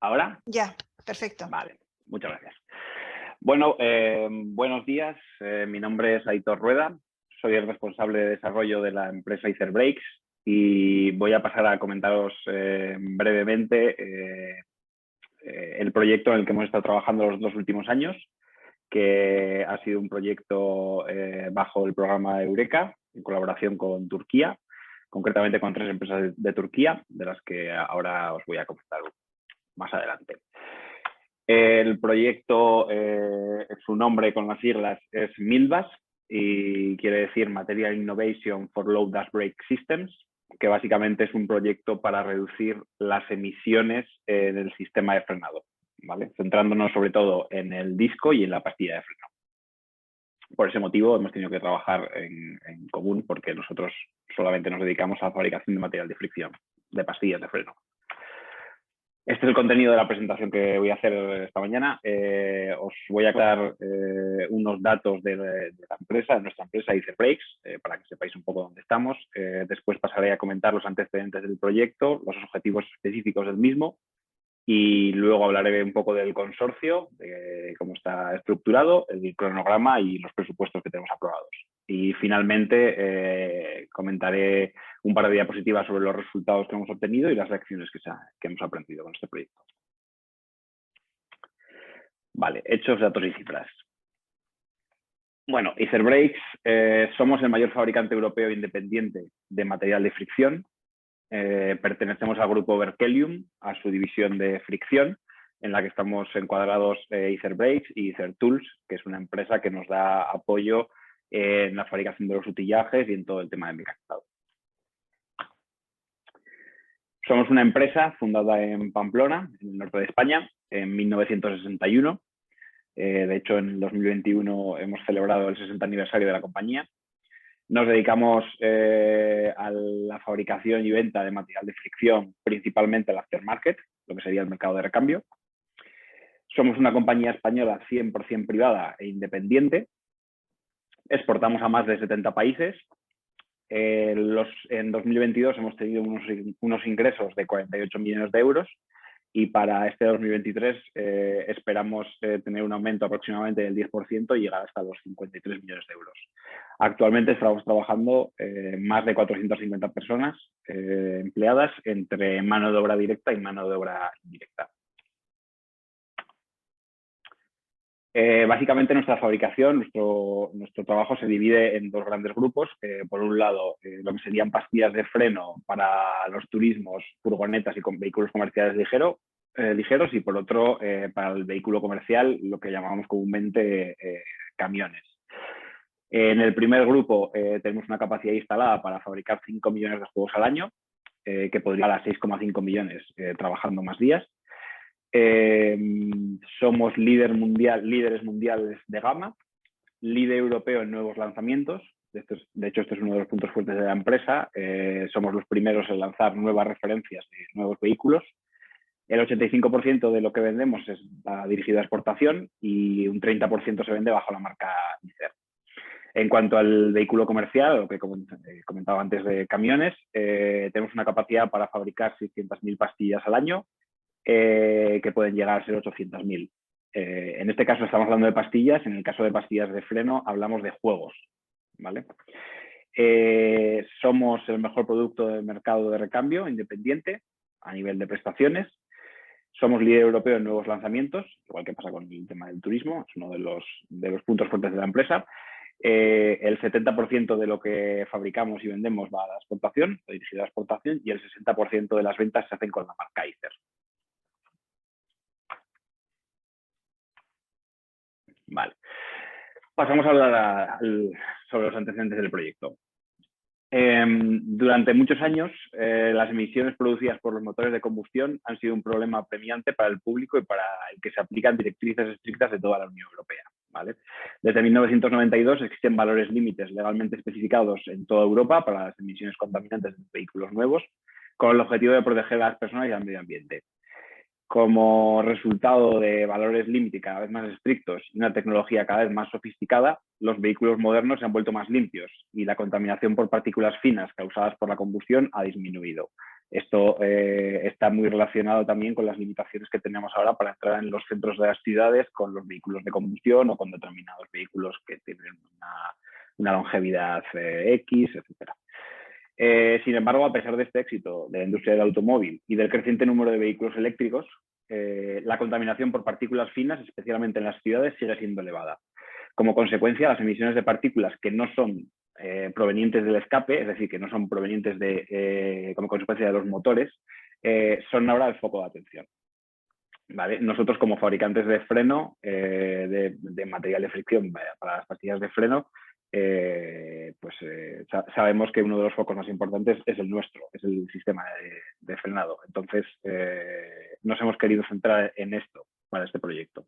¿Ahora? Ya, perfecto. Vale, muchas gracias. Bueno, buenos días. Mi nombre es Aitor Rueda. Soy el responsable de desarrollo de la empresa Etherbreaks y voy a pasar a comentaros brevemente el proyecto en el que hemos estado trabajando los 2 últimos años, que ha sido un proyecto bajo el programa Eureka, en colaboración con Turquía, concretamente con 3 empresas de Turquía, de las que ahora os voy a comentar más adelante. El proyecto, su nombre con las siglas es MILBAS y quiere decir Material Innovation for Low Dust Brake Systems, que básicamente es un proyecto para reducir las emisiones del sistema de frenado, ¿vale? Centrándonos sobre todo en el disco y en la pastilla de freno. Por ese motivo hemos tenido que trabajar en común, porque nosotros solamente nos dedicamos a la fabricación de material de fricción, de pastillas de freno. Este es el contenido de la presentación que voy a hacer esta mañana. Os voy a dar unos datos de la empresa, de nuestra empresa Etherbreaks, para que sepáis un poco dónde estamos. Después pasaré a comentar los antecedentes del proyecto, los objetivos específicos del mismo y luego hablaré un poco del consorcio, de cómo está estructurado, el cronograma y los presupuestos que tenemos aprobados. Y finalmente comentaré un par de diapositivas sobre los resultados que hemos obtenido y las lecciones que hemos aprendido con este proyecto. Vale, hechos, datos y cifras. Bueno, Etherbreaks somos el mayor fabricante europeo independiente de material de fricción. Pertenecemos al grupo Berkelium, a su división de fricción, en la que estamos encuadrados Etherbreaks y Ethertools, que es una empresa que nos da apoyo en la fabricación de los utillajes y en todo el tema de mecanizado. Somos una empresa fundada en Pamplona, en el norte de España, en 1961. De hecho, en el 2021 hemos celebrado el 60 aniversario de la compañía. Nos dedicamos a la fabricación y venta de material de fricción, principalmente al aftermarket, lo que sería el mercado de recambio. Somos una compañía española 100% privada e independiente. Exportamos a más de 70 países. En 2022 hemos tenido unos ingresos de 48 millones de euros y para este 2023 esperamos tener un aumento aproximadamente del 10% y llegar hasta los 53 millones de euros. Actualmente estamos trabajando más de 450 personas empleadas entre mano de obra directa y mano de obra indirecta. Básicamente nuestra fabricación, nuestro trabajo se divide en 2 grandes grupos. Por un lado, lo que serían pastillas de freno para los turismos, furgonetas y vehículos comerciales ligeros y por otro, para el vehículo comercial, lo que llamamos comúnmente camiones. En el primer grupo tenemos una capacidad instalada para fabricar 5 millones de juegos al año, que podría llegar a 6,5 millones trabajando más días. Somos líderes mundiales de gama, líder europeo en nuevos lanzamientos. De hecho, esto es uno de los puntos fuertes de la empresa. Somos los primeros en lanzar nuevas referencias de nuevos vehículos. El 85% de lo que vendemos va dirigido a exportación y un 30% se vende bajo la marca ICER. En cuanto al vehículo comercial, lo que comentaba antes de camiones, tenemos una capacidad para fabricar 600.000 pastillas al año, que pueden llegar a ser 800.000. En este caso estamos hablando de pastillas, en el caso de pastillas de freno hablamos de juegos, ¿vale? Somos el mejor producto del mercado de recambio independiente a nivel de prestaciones. Somos líder europeo en nuevos lanzamientos, igual que pasa con el tema del turismo, es uno de los puntos fuertes de la empresa. El 70% de lo que fabricamos y vendemos va a la exportación, dirigido a la exportación, y el 60% de las ventas se hacen con la marca ICER. Vale. Pasamos a hablar sobre los antecedentes del proyecto. Durante muchos años, las emisiones producidas por los motores de combustión han sido un problema apremiante para el público y para el que se aplican directrices estrictas de toda la Unión Europea, ¿vale? Desde 1992 existen valores límites legalmente especificados en toda Europa para las emisiones contaminantes de vehículos nuevos, con el objetivo de proteger a las personas y al medio ambiente. Como resultado de valores límite cada vez más estrictos y una tecnología cada vez más sofisticada, los vehículos modernos se han vuelto más limpios y la contaminación por partículas finas causadas por la combustión ha disminuido. Esto está muy relacionado también con las limitaciones que tenemos ahora para entrar en los centros de las ciudades con los vehículos de combustión o con determinados vehículos que tienen una longevidad X, etc. Sin embargo, a pesar de este éxito de la industria del automóvil y del creciente número de vehículos eléctricos, la contaminación por partículas finas, especialmente en las ciudades, sigue siendo elevada. Como consecuencia, las emisiones de partículas que no son provenientes del escape, es decir, que no son provenientes como consecuencia de los motores, son ahora el foco de atención. ¿Vale? Nosotros, como fabricantes de freno, de material de fricción para las pastillas de freno, sabemos que uno de los focos más importantes es el nuestro, es el sistema de frenado. Entonces, nos hemos querido centrar en esto para este proyecto.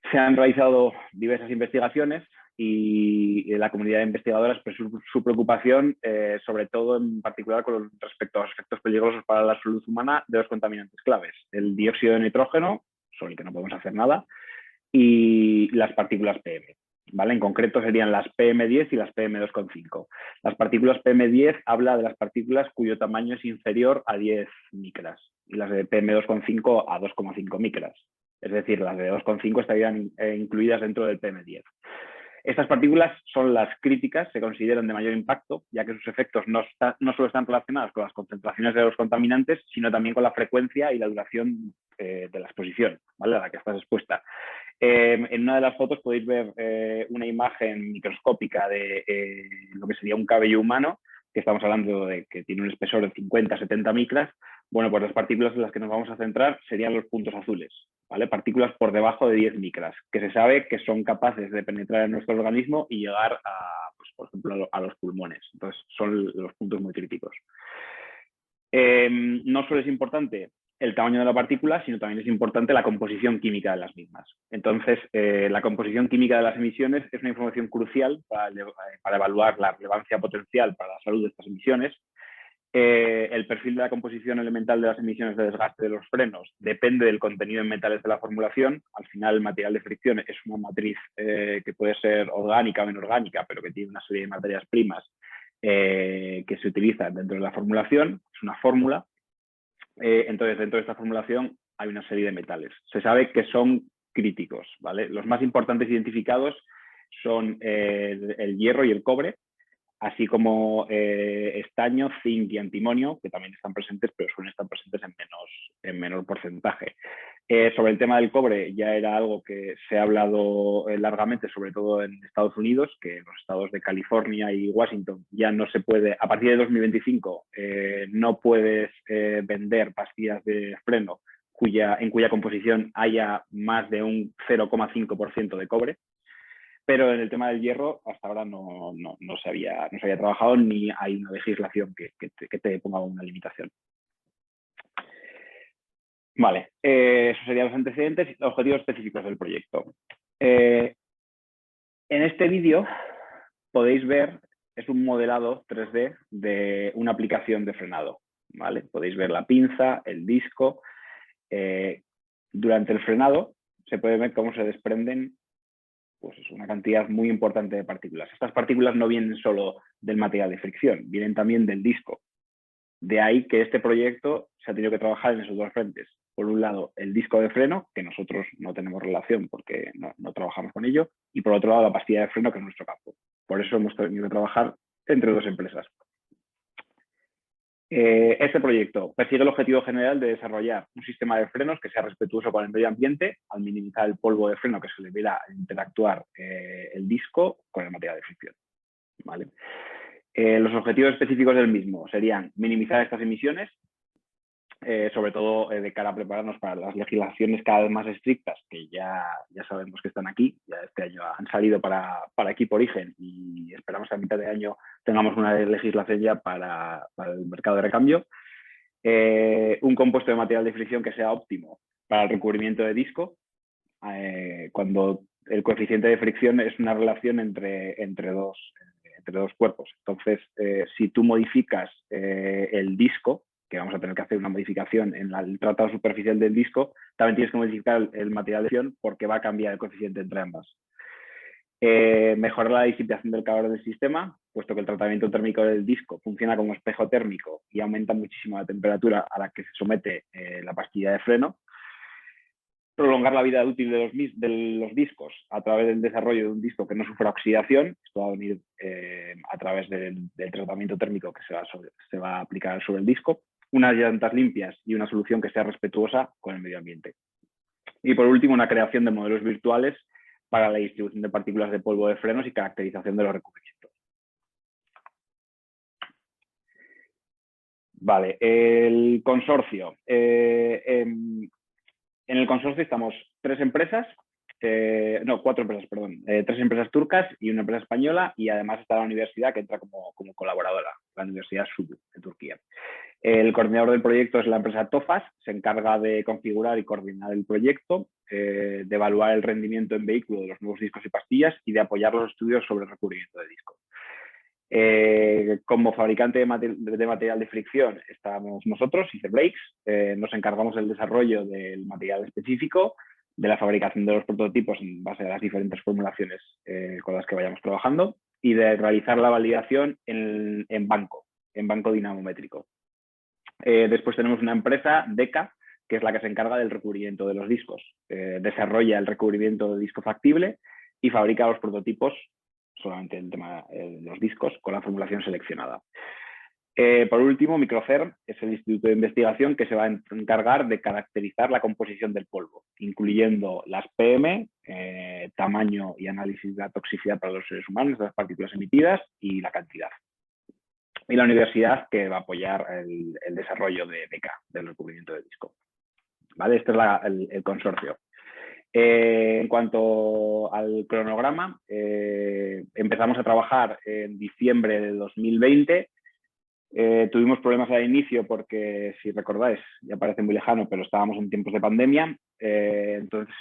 Se han realizado diversas investigaciones y la comunidad de investigadores expresó su preocupación, sobre todo en particular con respecto a los efectos peligrosos para la salud humana de los contaminantes claves: el dióxido de nitrógeno, sobre el que no podemos hacer nada, y las partículas PM. ¿Vale? En concreto serían las PM10 y las PM2,5. Las partículas PM10 habla de las partículas cuyo tamaño es inferior a 10 micras y las de PM2,5 a 2,5 micras. Es decir, las de 2,5 estarían incluidas dentro del PM10. Estas partículas son las críticas, se consideran de mayor impacto, ya que sus efectos no solo están relacionados con las concentraciones de los contaminantes, sino también con la frecuencia y la duración de la exposición, ¿vale?, a la que estás expuesta. En una de las fotos podéis ver una imagen microscópica de lo que sería un cabello humano, que estamos hablando de que tiene un espesor de 50-70 micras. Bueno, pues las partículas en las que nos vamos a centrar serían los puntos azules, ¿vale? Partículas por debajo de 10 micras, que se sabe que son capaces de penetrar en nuestro organismo y llegar pues, por ejemplo, a los pulmones. Entonces, son los puntos muy críticos. No solo es importante el tamaño de la partícula, sino también es importante la composición química de las mismas. Entonces, la composición química de las emisiones es una información crucial para evaluar la relevancia potencial para la salud de estas emisiones. El perfil de la composición elemental de las emisiones de desgaste de los frenos depende del contenido en metales de la formulación. Al final, el material de fricción es una matriz que puede ser orgánica o inorgánica, pero que tiene una serie de materias primas que se utilizan dentro de la formulación. Es una fórmula. Entonces, dentro de esta formulación hay una serie de metales. Se sabe que son críticos, ¿vale? Los más importantes identificados son el hierro y el cobre, así como estaño, zinc y antimonio, que también están presentes, pero suelen estar presentes en menor porcentaje. Sobre el tema del cobre ya era algo que se ha hablado largamente, sobre todo en Estados Unidos, que en los estados de California y Washington ya no se puede, a partir de 2025, no puedes vender pastillas de freno en cuya composición haya más de un 0,5% de cobre. Pero en el tema del hierro hasta ahora no se había trabajado, ni hay una legislación que te ponga una limitación. Vale, esos serían los antecedentes y los objetivos específicos del proyecto. En este vídeo podéis ver, es un modelado 3D de una aplicación de frenado. ¿Vale? Podéis ver la pinza, el disco. Durante el frenado se puede ver cómo se desprenden pues, una cantidad muy importante de partículas. Estas partículas no vienen solo del material de fricción, vienen también del disco. De ahí que este proyecto se ha tenido que trabajar en esos dos frentes. Por un lado, el disco de freno, que nosotros no tenemos relación porque no trabajamos con ello, y por otro lado, la pastilla de freno, que es nuestro campo. Por eso hemos tenido que trabajar entre dos empresas. Este proyecto persigue el objetivo general de desarrollar un sistema de frenos que sea respetuoso con el medio ambiente al minimizar el polvo de freno que se le verá al interactuar el disco con el material de fricción. ¿Vale? Los objetivos específicos del mismo serían minimizar estas emisiones, sobre todo de cara a prepararnos para las legislaciones cada vez más estrictas, que ya sabemos que están aquí, ya este año han salido para equipo origen y esperamos que a mitad de año tengamos una legislación ya para el mercado de recambio. Un compuesto de material de fricción que sea óptimo para el recubrimiento de disco, cuando el coeficiente de fricción es una relación entre dos cuerpos. Entonces, si tú modificas el disco, que vamos a tener que hacer una modificación en el tratado superficial del disco, también tienes que modificar el material de fricción porque va a cambiar el coeficiente entre ambas. Mejorar la disipación del calor del sistema, puesto que el tratamiento térmico del disco funciona como espejo térmico y aumenta muchísimo la temperatura a la que se somete la pastilla de freno. Prolongar la vida útil de los discos a través del desarrollo de un disco que no sufra oxidación. Esto va a venir a través del tratamiento térmico que se va a aplicar sobre el disco. Unas llantas limpias y una solución que sea respetuosa con el medio ambiente. Y por último, una creación de modelos virtuales para la distribución de partículas de polvo de frenos y caracterización de los recubrimientos. Vale, el consorcio. En el consorcio estamos cuatro empresas, perdón. 3 empresas turcas y una empresa española, y además está la universidad que entra como colaboradora, la Universidad SUBU de Turquía. El coordinador del proyecto es la empresa Tofas, se encarga de configurar y coordinar el proyecto, de evaluar el rendimiento en vehículo de los nuevos discos y pastillas y de apoyar los estudios sobre el recubrimiento de disco. Como fabricante de material de fricción estamos nosotros, Icerbrakes, nos encargamos del desarrollo del material específico, de la fabricación de los prototipos en base a las diferentes formulaciones con las que vayamos trabajando y de realizar la validación en banco dinamométrico. Después tenemos una empresa, DECA, que es la que se encarga del recubrimiento de los discos. Desarrolla el recubrimiento de disco factible y fabrica los prototipos, solamente el tema de los discos, con la formulación seleccionada. Por último, Microcerm es el instituto de investigación que se va a encargar de caracterizar la composición del polvo, incluyendo las PM, tamaño y análisis de la toxicidad para los seres humanos de las partículas emitidas y la cantidad. Y la universidad que va a apoyar el desarrollo de DECA, del recubrimiento de disco. ¿Vale? Este es el consorcio. En cuanto al cronograma, empezamos a trabajar en diciembre de 2020. Tuvimos problemas al inicio porque, si recordáis, ya parece muy lejano, pero estábamos en tiempos de pandemia. Entonces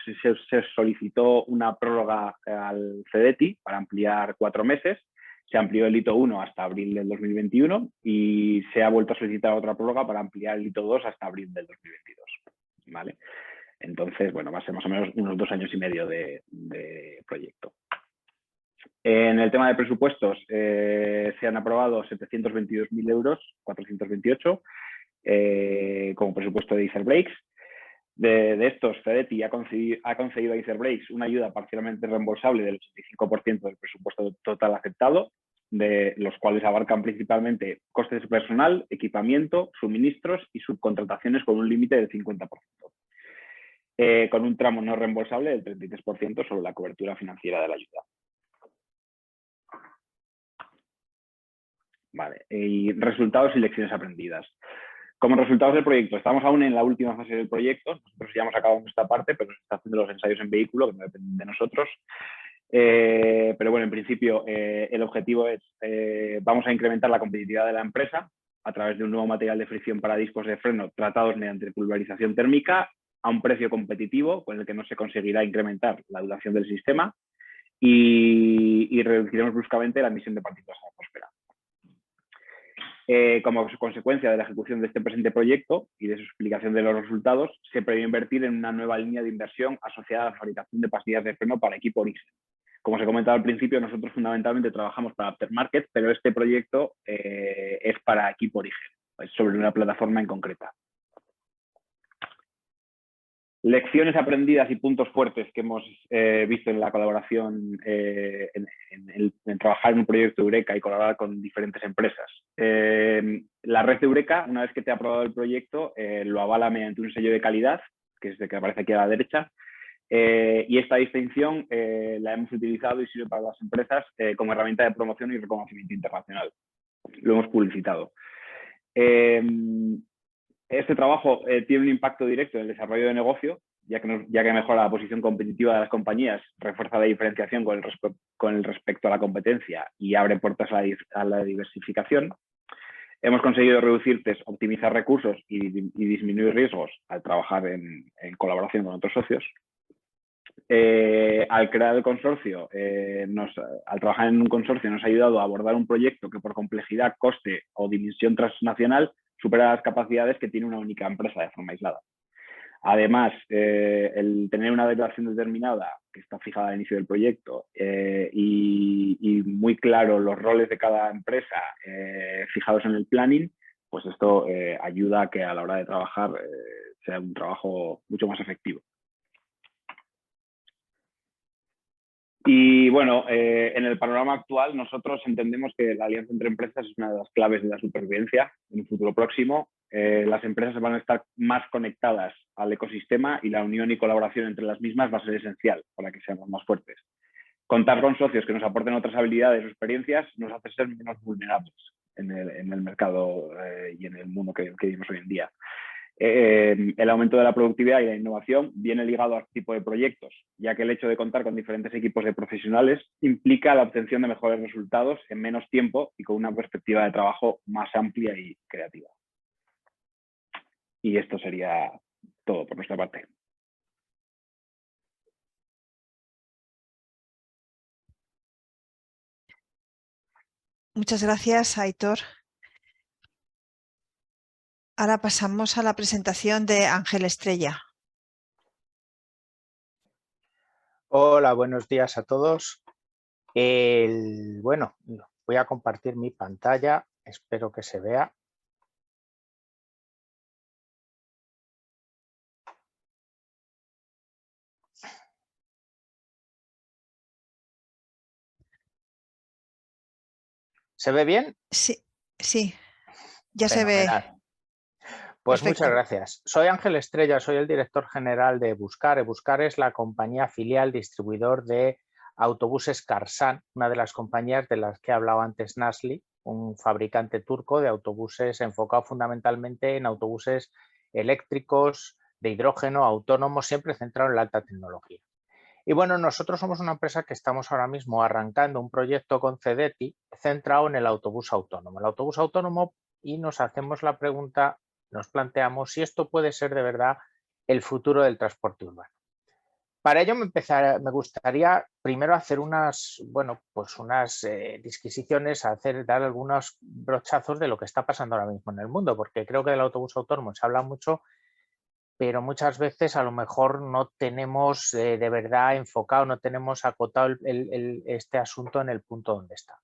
se solicitó una prórroga al CEDETI para ampliar 4 meses. Se amplió el hito 1 hasta abril del 2021 y se ha vuelto a solicitar otra prórroga para ampliar el hito 2 hasta abril del 2022. ¿Vale? Entonces, bueno, va a ser más o menos unos 2 años y medio de proyecto. En el tema de presupuestos, se han aprobado 722.000 euros, 428, como presupuesto de Icerbrakes. De estos, CEDETI ha concedido a Icerbrakes una ayuda parcialmente reembolsable del 85% del presupuesto total aceptado, de los cuales abarcan principalmente costes de personal, equipamiento, suministros y subcontrataciones con un límite del 50%. Con un tramo no reembolsable del 33% sobre la cobertura financiera de la ayuda. Vale, y resultados y lecciones aprendidas. Como resultados del proyecto, estamos aún en la última fase del proyecto. Nosotros ya hemos acabado nuestra parte, pero se está haciendo los ensayos en vehículo, que no dependen de nosotros. Pero bueno, en principio el objetivo es, vamos a incrementar la competitividad de la empresa a través de un nuevo material de fricción para discos de freno tratados mediante pulverización térmica a un precio competitivo con el que no se conseguirá incrementar la duración del sistema y reduciremos bruscamente la emisión de partículas a la atmósfera. Como consecuencia de la ejecución de este presente proyecto y de su explicación de los resultados, se prevé invertir en una nueva línea de inversión asociada a la fabricación de pastillas de freno para equipo Origen. Como os he comentado al principio, nosotros fundamentalmente trabajamos para aftermarket, pero este proyecto es para equipo Origen, es sobre una plataforma en concreta. Lecciones aprendidas y puntos fuertes que hemos visto en la colaboración, en trabajar en un proyecto de Eureka y colaborar con diferentes empresas. La red de Eureka, una vez que te ha aprobado el proyecto, lo avala mediante un sello de calidad, que es el que aparece aquí a la derecha, y esta distinción la hemos utilizado y sirve para las empresas como herramienta de promoción y reconocimiento internacional. Lo hemos publicitado. Este trabajo tiene un impacto directo en el desarrollo de negocio, ya que mejora la posición competitiva de las compañías, refuerza la diferenciación con respecto a la competencia y abre puertas a la diversificación. Hemos conseguido reducir testes, optimizar recursos y disminuir riesgos al trabajar en colaboración con otros socios. Al crear el consorcio, al trabajar en un consorcio, nos ha ayudado a abordar un proyecto que por complejidad, coste o dimensión transnacional supera las capacidades que tiene una única empresa de forma aislada. Además, el tener una duración determinada que está fijada al inicio del proyecto y muy claro los roles de cada empresa fijados en el planning, pues esto ayuda a que a la hora de trabajar sea un trabajo mucho más efectivo. Y bueno, en el panorama actual nosotros entendemos que la alianza entre empresas es una de las claves de la supervivencia en un futuro próximo. Las empresas van a estar más conectadas al ecosistema y la unión y colaboración entre las mismas va a ser esencial para que seamos más fuertes. Contar con socios que nos aporten otras habilidades o experiencias nos hace ser menos vulnerables en el mercado y en el mundo que vivimos hoy en día. El aumento de la productividad y la innovación viene ligado a este tipo de proyectos, ya que el hecho de contar con diferentes equipos de profesionales implica la obtención de mejores resultados en menos tiempo y con una perspectiva de trabajo más amplia y creativa. Y esto sería todo por nuestra parte. Muchas gracias, Aitor. Ahora pasamos a la presentación de Ángel Estrella. Hola, buenos días a todos. Bueno, voy a compartir mi pantalla, espero que se vea. ¿Se ve bien? Sí, sí, ya Fenomenal. se ve. Pues Perfecto. muchas gracias. Soy Ángel Estrella, soy el director general de Buscar. Buscar es la compañía filial distribuidor de autobuses Karsan, una de las compañías de las que he hablado antes, Nasli, un fabricante turco de autobuses enfocado fundamentalmente en autobuses eléctricos, de hidrógeno, autónomos, siempre centrado en la alta tecnología. Y bueno, nosotros somos una empresa que estamos ahora mismo arrancando un proyecto con CEDETI centrado en el autobús autónomo. El autobús autónomo, y nos hacemos la pregunta, nos planteamos si esto puede ser de verdad el futuro del transporte urbano. Para ello me gustaría primero hacer unas disquisiciones, dar algunos brochazos de lo que está pasando ahora mismo en el mundo, porque creo que del autobús autónomo se habla mucho, pero muchas veces a lo mejor no tenemos de verdad enfocado, no tenemos acotado este asunto en el punto donde está.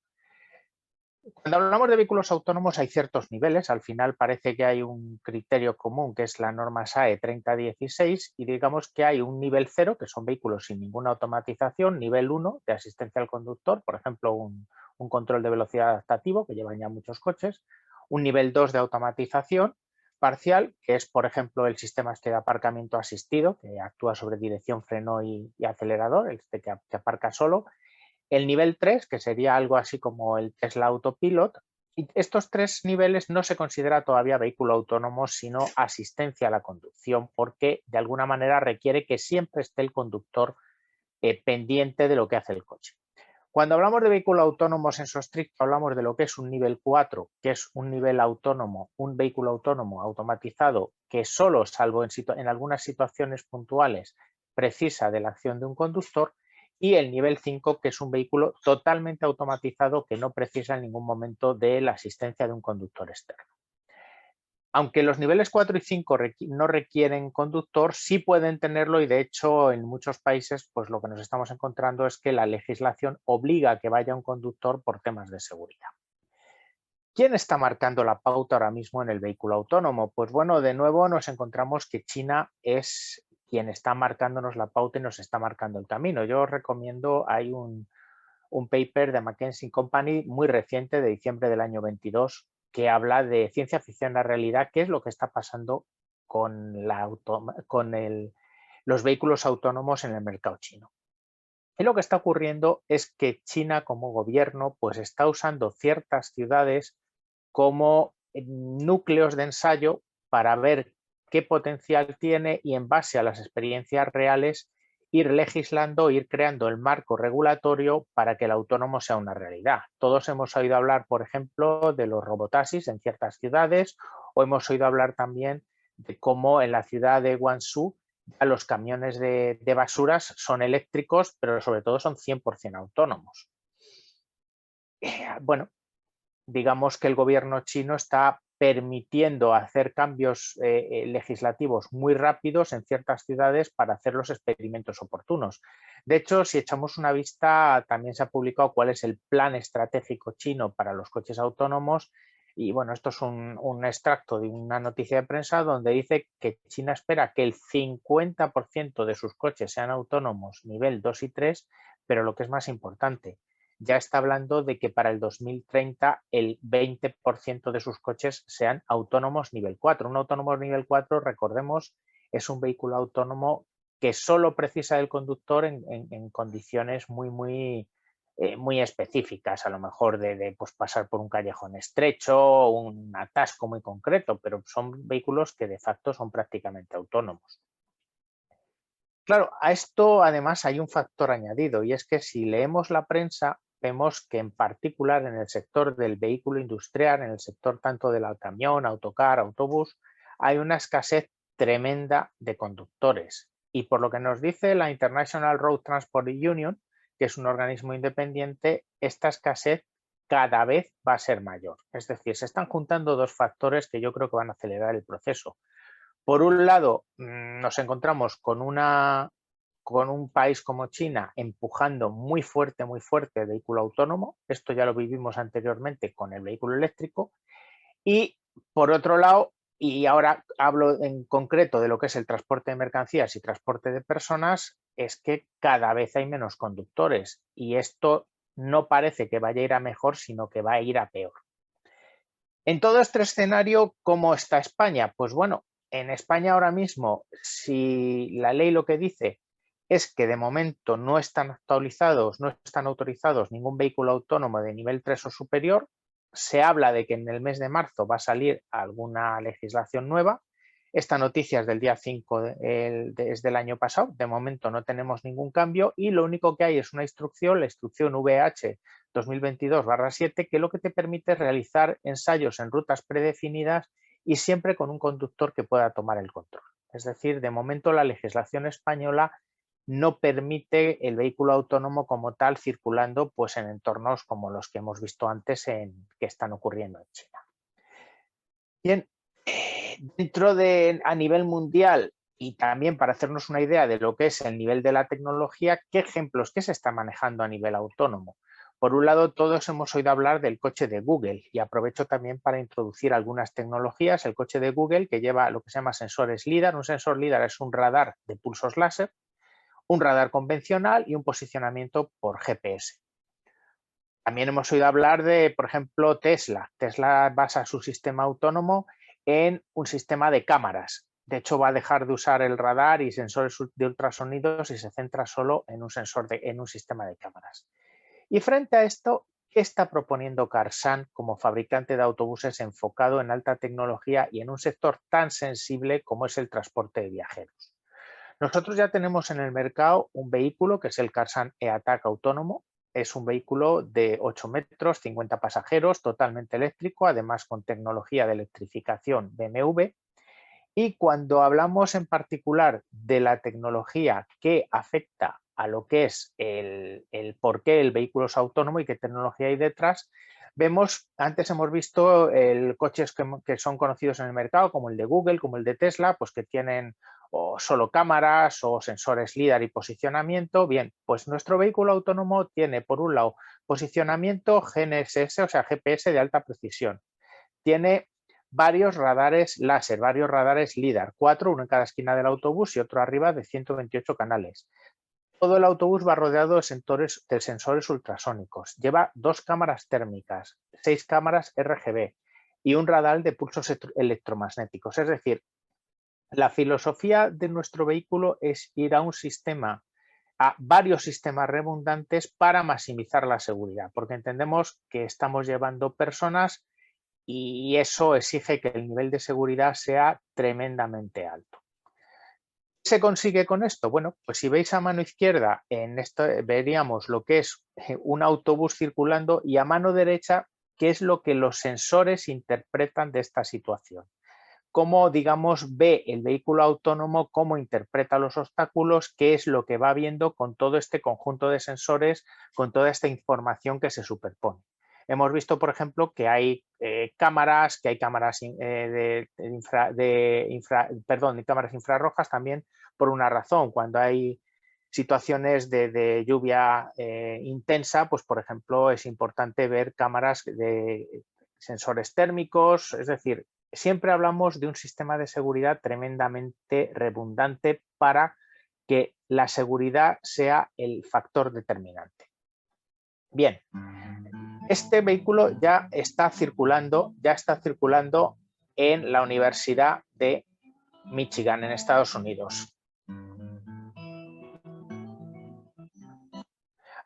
Cuando hablamos de vehículos autónomos hay ciertos niveles, al final parece que hay un criterio común que es la norma SAE 3016 y digamos que hay un nivel 0 que son vehículos sin ninguna automatización, nivel 1 de asistencia al conductor, por ejemplo un control de velocidad adaptativo que llevan ya muchos coches, un nivel 2 de automatización parcial, que es por ejemplo el sistema de aparcamiento asistido que actúa sobre dirección, freno y acelerador, que aparca solo. El nivel 3, que sería algo así como el Tesla Autopilot, y estos tres niveles no se considera todavía vehículo autónomo, sino asistencia a la conducción, porque de alguna manera requiere que siempre esté el conductor pendiente de lo que hace el coche. Cuando hablamos de vehículos autónomos en su estricto, hablamos de lo que es un nivel 4, que es un nivel autónomo, un vehículo autónomo automatizado que solo, salvo en algunas situaciones puntuales, precisa de la acción de un conductor, y el nivel 5, que es un vehículo totalmente automatizado que no precisa en ningún momento de la asistencia de un conductor externo. Aunque los niveles 4 y 5 no requieren conductor, sí pueden tenerlo, y de hecho en muchos países pues lo que nos estamos encontrando es que la legislación obliga a que vaya un conductor por temas de seguridad. ¿Quién está marcando la pauta ahora mismo en el vehículo autónomo? Pues bueno, de nuevo nos encontramos que China es quien está marcándonos la pauta y nos está marcando el camino. Yo os recomiendo, hay un paper de McKinsey Company muy reciente, de diciembre del año 22, que habla de ciencia ficción a realidad, qué es lo que está pasando con, los vehículos autónomos en el mercado chino. Y lo que está ocurriendo es que China como gobierno pues está usando ciertas ciudades como núcleos de ensayo para ver qué potencial tiene y en base a las experiencias reales ir legislando, ir creando el marco regulatorio para que el autónomo sea una realidad. Todos hemos oído hablar, por ejemplo, de los robotaxis en ciertas ciudades, o hemos oído hablar también de cómo en la ciudad de Guangzhou ya los camiones de basuras son eléctricos, pero sobre todo son 100% autónomos. Bueno, digamos que el gobierno chino está permitiendo hacer cambios legislativos muy rápidos en ciertas ciudades para hacer los experimentos oportunos. De hecho, si echamos una vista, también se ha publicado cuál es el plan estratégico chino para los coches autónomos. Y bueno, esto es un extracto de una noticia de prensa donde dice que China espera que el 50% de sus coches sean autónomos nivel 2 y 3, pero lo que es más importante, ya está hablando de que para el 2030 el 20% de sus coches sean autónomos nivel 4. Un autónomo nivel 4, recordemos, es un vehículo autónomo que solo precisa del conductor en condiciones muy específicas, a lo mejor pues pasar por un callejón estrecho, un atasco muy concreto, pero son vehículos que de facto son prácticamente autónomos. Claro, a esto además hay un factor añadido, y es que si leemos la prensa vemos que en particular en el sector del vehículo industrial, en el sector tanto del camión, autocar, autobús, hay una escasez tremenda de conductores. Y por lo que nos dice la International Road Transport Union, que es un organismo independiente, esta escasez cada vez va a ser mayor. Es decir, se están juntando dos factores que yo creo que van a acelerar el proceso. Por un lado, nos encontramos con un país como China empujando muy fuerte el vehículo autónomo. Esto ya lo vivimos anteriormente con el vehículo eléctrico. Y por otro lado, y ahora hablo en concreto de lo que es el transporte de mercancías y transporte de personas, es que cada vez hay menos conductores y esto no parece que vaya a ir a mejor, sino que va a ir a peor. En todo este escenario, ¿cómo está España? Pues bueno, en España ahora mismo, si la ley lo que dice es que de momento no están actualizados, no están autorizados ningún vehículo autónomo de nivel 3 o superior, se habla de que en el mes de marzo va a salir alguna legislación nueva. Esta noticia es del día 5, es del año pasado, de momento no tenemos ningún cambio y lo único que hay es una instrucción, la instrucción VH 2022/7, que lo que te permite es realizar ensayos en rutas predefinidas y siempre con un conductor que pueda tomar el control. Es decir, de momento la legislación española no permite el vehículo autónomo como tal circulando pues, en entornos como los que hemos visto antes que están ocurriendo en China. Bien, a nivel mundial y también para hacernos una idea de lo que es el nivel de la tecnología, ¿qué ejemplos se está manejando a nivel autónomo? Por un lado, todos hemos oído hablar del coche de Google y aprovecho también para introducir algunas tecnologías. El coche de Google que lleva lo que se llama sensores LIDAR. Un sensor LIDAR es un radar de pulsos láser, un radar convencional y un posicionamiento por GPS. También hemos oído hablar de, por ejemplo, Tesla. Tesla basa su sistema autónomo en un sistema de cámaras. De hecho, va a dejar de usar el radar y sensores de ultrasonidos y se centra solo en un sistema de cámaras. Y frente a esto, ¿qué está proponiendo Karsan como fabricante de autobuses enfocado en alta tecnología y en un sector tan sensible como es el transporte de viajeros? Nosotros ya tenemos en el mercado un vehículo que es el Karsan e-Attack autónomo. es un vehículo de 8 metros, 50 pasajeros, totalmente eléctrico, además con tecnología de electrificación BMW. Y cuando hablamos en particular de la tecnología que afecta a lo que es el por qué el vehículo es autónomo y qué tecnología hay detrás, vemos, antes hemos visto coches que son conocidos en el mercado, como el de Google, como el de Tesla, pues que tienen o solo cámaras o sensores LIDAR y posicionamiento. Bien, pues nuestro vehículo autónomo tiene, por un lado, posicionamiento GNSS, o sea, GPS de alta precisión. Tiene varios radares láser, varios radares LIDAR, 4, uno en cada esquina del autobús y otro arriba, de 128 canales. Todo el autobús va rodeado de sensores ultrasónicos. Lleva 2 cámaras térmicas, 6 cámaras RGB y un radar de pulsos electromagnéticos. Es decir, la filosofía de nuestro vehículo es ir a varios sistemas redundantes para maximizar la seguridad, porque entendemos que estamos llevando personas y eso exige que el nivel de seguridad sea tremendamente alto. ¿Qué se consigue con esto? Bueno, pues si veis a mano izquierda, en esto veríamos lo que es un autobús circulando, y a mano derecha, qué es lo que los sensores interpretan de esta situación. Cómo, digamos, ve el vehículo autónomo, cómo interpreta los obstáculos, qué es lo que va viendo con todo este conjunto de sensores, con toda esta información que se superpone. Hemos visto, por ejemplo, que hay cámaras cámaras infrarrojas también por una razón. Cuando hay situaciones de lluvia intensa, pues por ejemplo es importante ver cámaras de sensores térmicos, es decir, siempre hablamos de un sistema de seguridad tremendamente redundante para que la seguridad sea el factor determinante. Bien, este vehículo ya está circulando en la Universidad de Michigan, en Estados Unidos.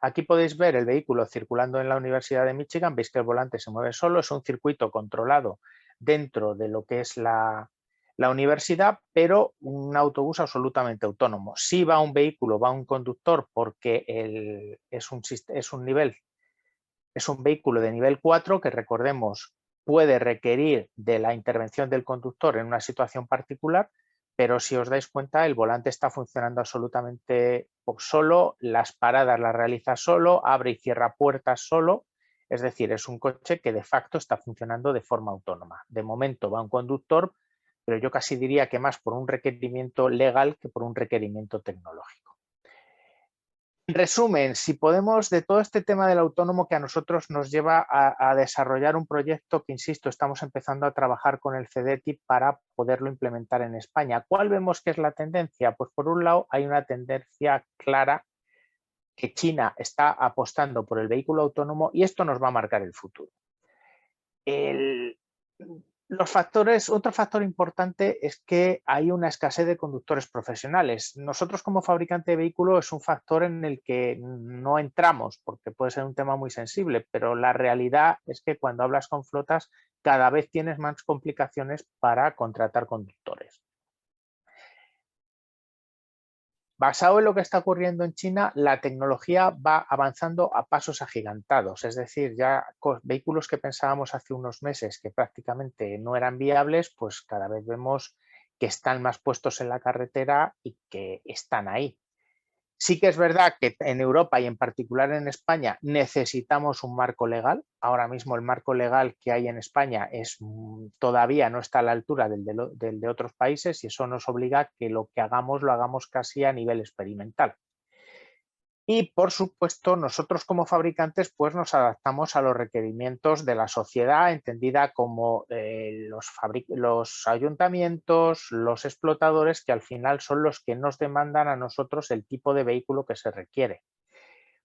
Aquí podéis ver el vehículo circulando en la Universidad de Michigan. Veis que el volante se mueve solo, es un circuito controlado dentro de lo que es la universidad, pero un autobús absolutamente autónomo. Sí va un vehículo, va un conductor, porque es un vehículo de nivel 4 que, recordemos, puede requerir de la intervención del conductor en una situación particular, pero si os dais cuenta, el volante está funcionando absolutamente solo, las paradas las realiza solo, abre y cierra puertas solo, es decir, es un coche que de facto está funcionando de forma autónoma. De momento va un conductor, pero yo casi diría que más por un requerimiento legal que por un requerimiento tecnológico. En resumen, si podemos, de todo este tema del autónomo que a nosotros nos lleva a desarrollar un proyecto que, insisto, estamos empezando a trabajar con el CEDETI para poderlo implementar en España. ¿Cuál vemos que es la tendencia? Pues por un lado hay una tendencia clara que China está apostando por el vehículo autónomo y esto nos va a marcar el futuro. Otro factor importante es que hay una escasez de conductores profesionales. Nosotros, como fabricante de vehículos, es un factor en el que no entramos porque puede ser un tema muy sensible, pero la realidad es que cuando hablas con flotas cada vez tienes más complicaciones para contratar conductores. Basado en lo que está ocurriendo en China, la tecnología va avanzando a pasos agigantados, es decir, ya vehículos que pensábamos hace unos meses que prácticamente no eran viables, pues cada vez vemos que están más puestos en la carretera y que están ahí. Sí que es verdad que en Europa y en particular en España necesitamos un marco legal. Ahora mismo el marco legal que hay en España todavía no está a la altura del de otros países y eso nos obliga a que lo que hagamos lo hagamos casi a nivel experimental. Y por supuesto nosotros como fabricantes pues nos adaptamos a los requerimientos de la sociedad, entendida como los ayuntamientos, los explotadores, que al final son los que nos demandan a nosotros el tipo de vehículo que se requiere.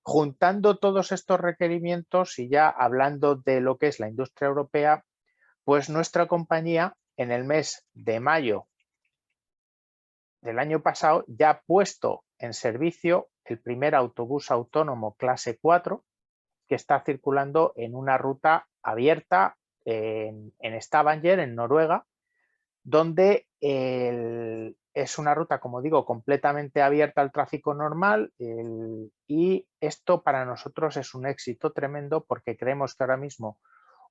Juntando todos estos requerimientos y ya hablando de lo que es la industria europea, pues nuestra compañía en el mes de mayo del año pasado ya ha puesto en servicio el primer autobús autónomo clase 4 que está circulando en una ruta abierta en Stavanger, en Noruega, donde es una ruta, como digo, completamente abierta al tráfico normal y esto para nosotros es un éxito tremendo porque creemos que ahora mismo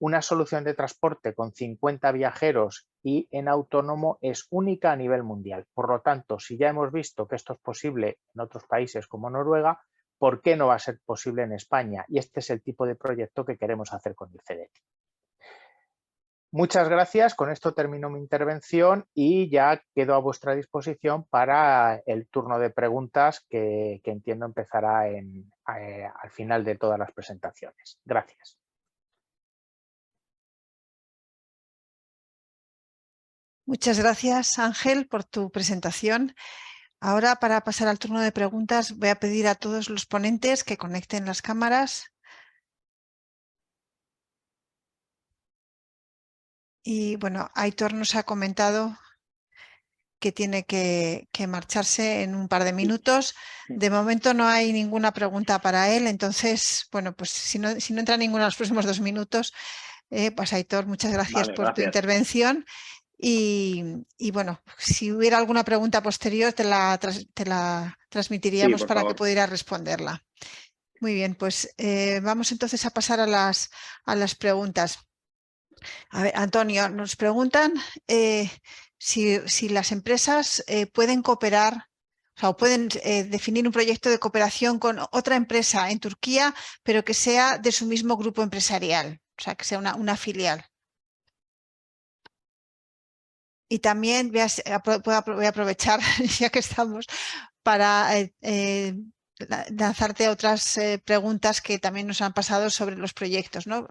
una solución de transporte con 50 viajeros y en autónomo es única a nivel mundial. Por lo tanto, si ya hemos visto que esto es posible en otros países como Noruega, ¿por qué no va a ser posible en España? Y este es el tipo de proyecto que queremos hacer con el CDT. Muchas gracias, con esto termino mi intervención y ya quedo a vuestra disposición para el turno de preguntas que entiendo empezará al final de todas las presentaciones. Gracias. Muchas gracias, Ángel, por tu presentación. Ahora, para pasar al turno de preguntas, voy a pedir a todos los ponentes que conecten las cámaras. Y bueno, Aitor nos ha comentado que tiene que marcharse en un par de minutos. De momento no hay ninguna pregunta para él, entonces, bueno, pues si no entra ninguna en los próximos 2 minutos, pues Aitor, muchas gracias por tu intervención. Y bueno, si hubiera alguna pregunta posterior, te la transmitiríamos Sí, para favor. que pudieras responderla. Muy bien, pues vamos entonces a pasar a las preguntas. A ver, Antonio, nos preguntan si las empresas pueden cooperar, o sea, o pueden definir un proyecto de cooperación con otra empresa en Turquía, pero que sea de su mismo grupo empresarial, o sea, que sea una filial. Y también voy a aprovechar, ya que estamos, para lanzarte otras preguntas que también nos han pasado sobre los proyectos, ¿no?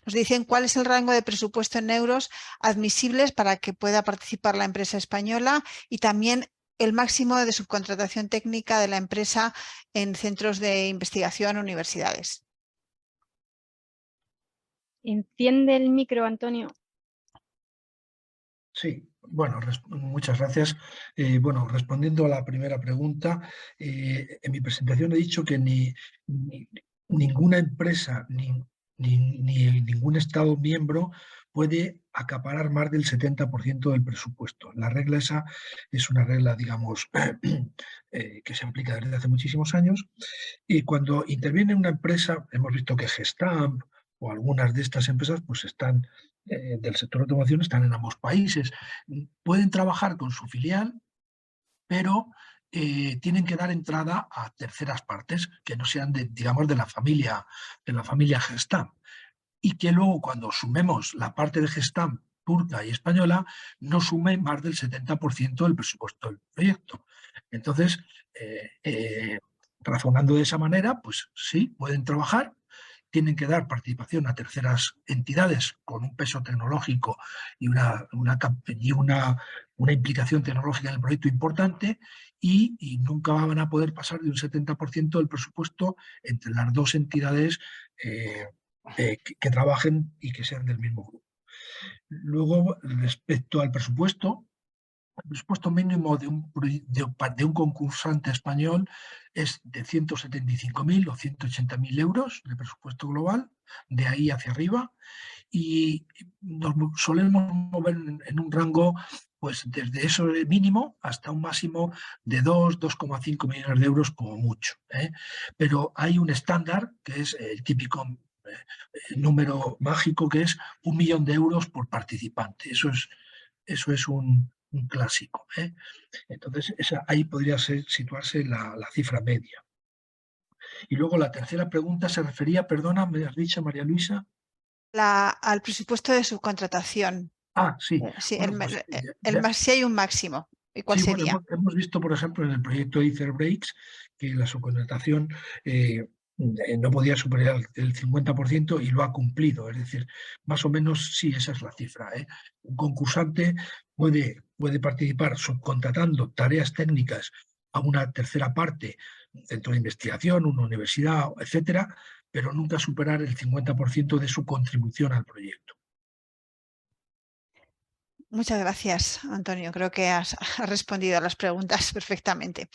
Nos dicen cuál es el rango de presupuesto en euros admisibles para que pueda participar la empresa española y también el máximo de subcontratación técnica de la empresa en centros de investigación o universidades. Enciende el micro, Antonio. Sí, bueno, muchas gracias. Bueno, respondiendo a la primera pregunta, en mi presentación he dicho que ninguna empresa ni ningún Estado miembro puede acaparar más del 70% del presupuesto. La regla esa es una regla, digamos, que se aplica desde hace muchísimos años. Y cuando interviene una empresa, hemos visto que Gestamp o algunas de estas empresas pues están del sector de automoción, están en ambos países. Pueden trabajar con su filial, pero tienen que dar entrada a terceras partes que no sean digamos, de la familia Gestamp. Y que luego cuando sumemos la parte de Gestamp turca y española, no sume más del 70% del presupuesto del proyecto. Entonces, razonando de esa manera, pues sí, pueden trabajar, tienen que dar participación a terceras entidades con un peso tecnológico y una implicación tecnológica en el proyecto importante y nunca van a poder pasar de un 70% del presupuesto entre las dos entidades que trabajen y que sean del mismo grupo. Luego, respecto al presupuesto, el presupuesto mínimo de un concursante español es de 175.000 o 180.000 euros de presupuesto global, de ahí hacia arriba, y nos solemos mover en un rango pues desde eso mínimo hasta un máximo de 2,5 millones de euros como mucho. Pero hay un estándar que es el típico número mágico, que es 1 millón de euros por participante. Eso es un clásico. Entonces, ahí podría situarse la cifra media. Y luego la tercera pregunta se refería, perdona, ¿me has dicho, María Luisa? Al presupuesto de subcontratación. Ah, sí. Sí, Bueno, pues, si hay un máximo. ¿Y cuál sí, sería? bueno, hemos visto, por ejemplo, en el proyecto Ether Breaks, que la subcontratación no podía superar el 50% y lo ha cumplido. Es decir, más o menos sí, esa es la cifra. Un concursante puede participar subcontratando tareas técnicas a una tercera parte, centro de investigación, una universidad, etcétera, pero nunca superar el 50% de su contribución al proyecto. Muchas gracias, Antonio. Creo que has respondido a las preguntas perfectamente.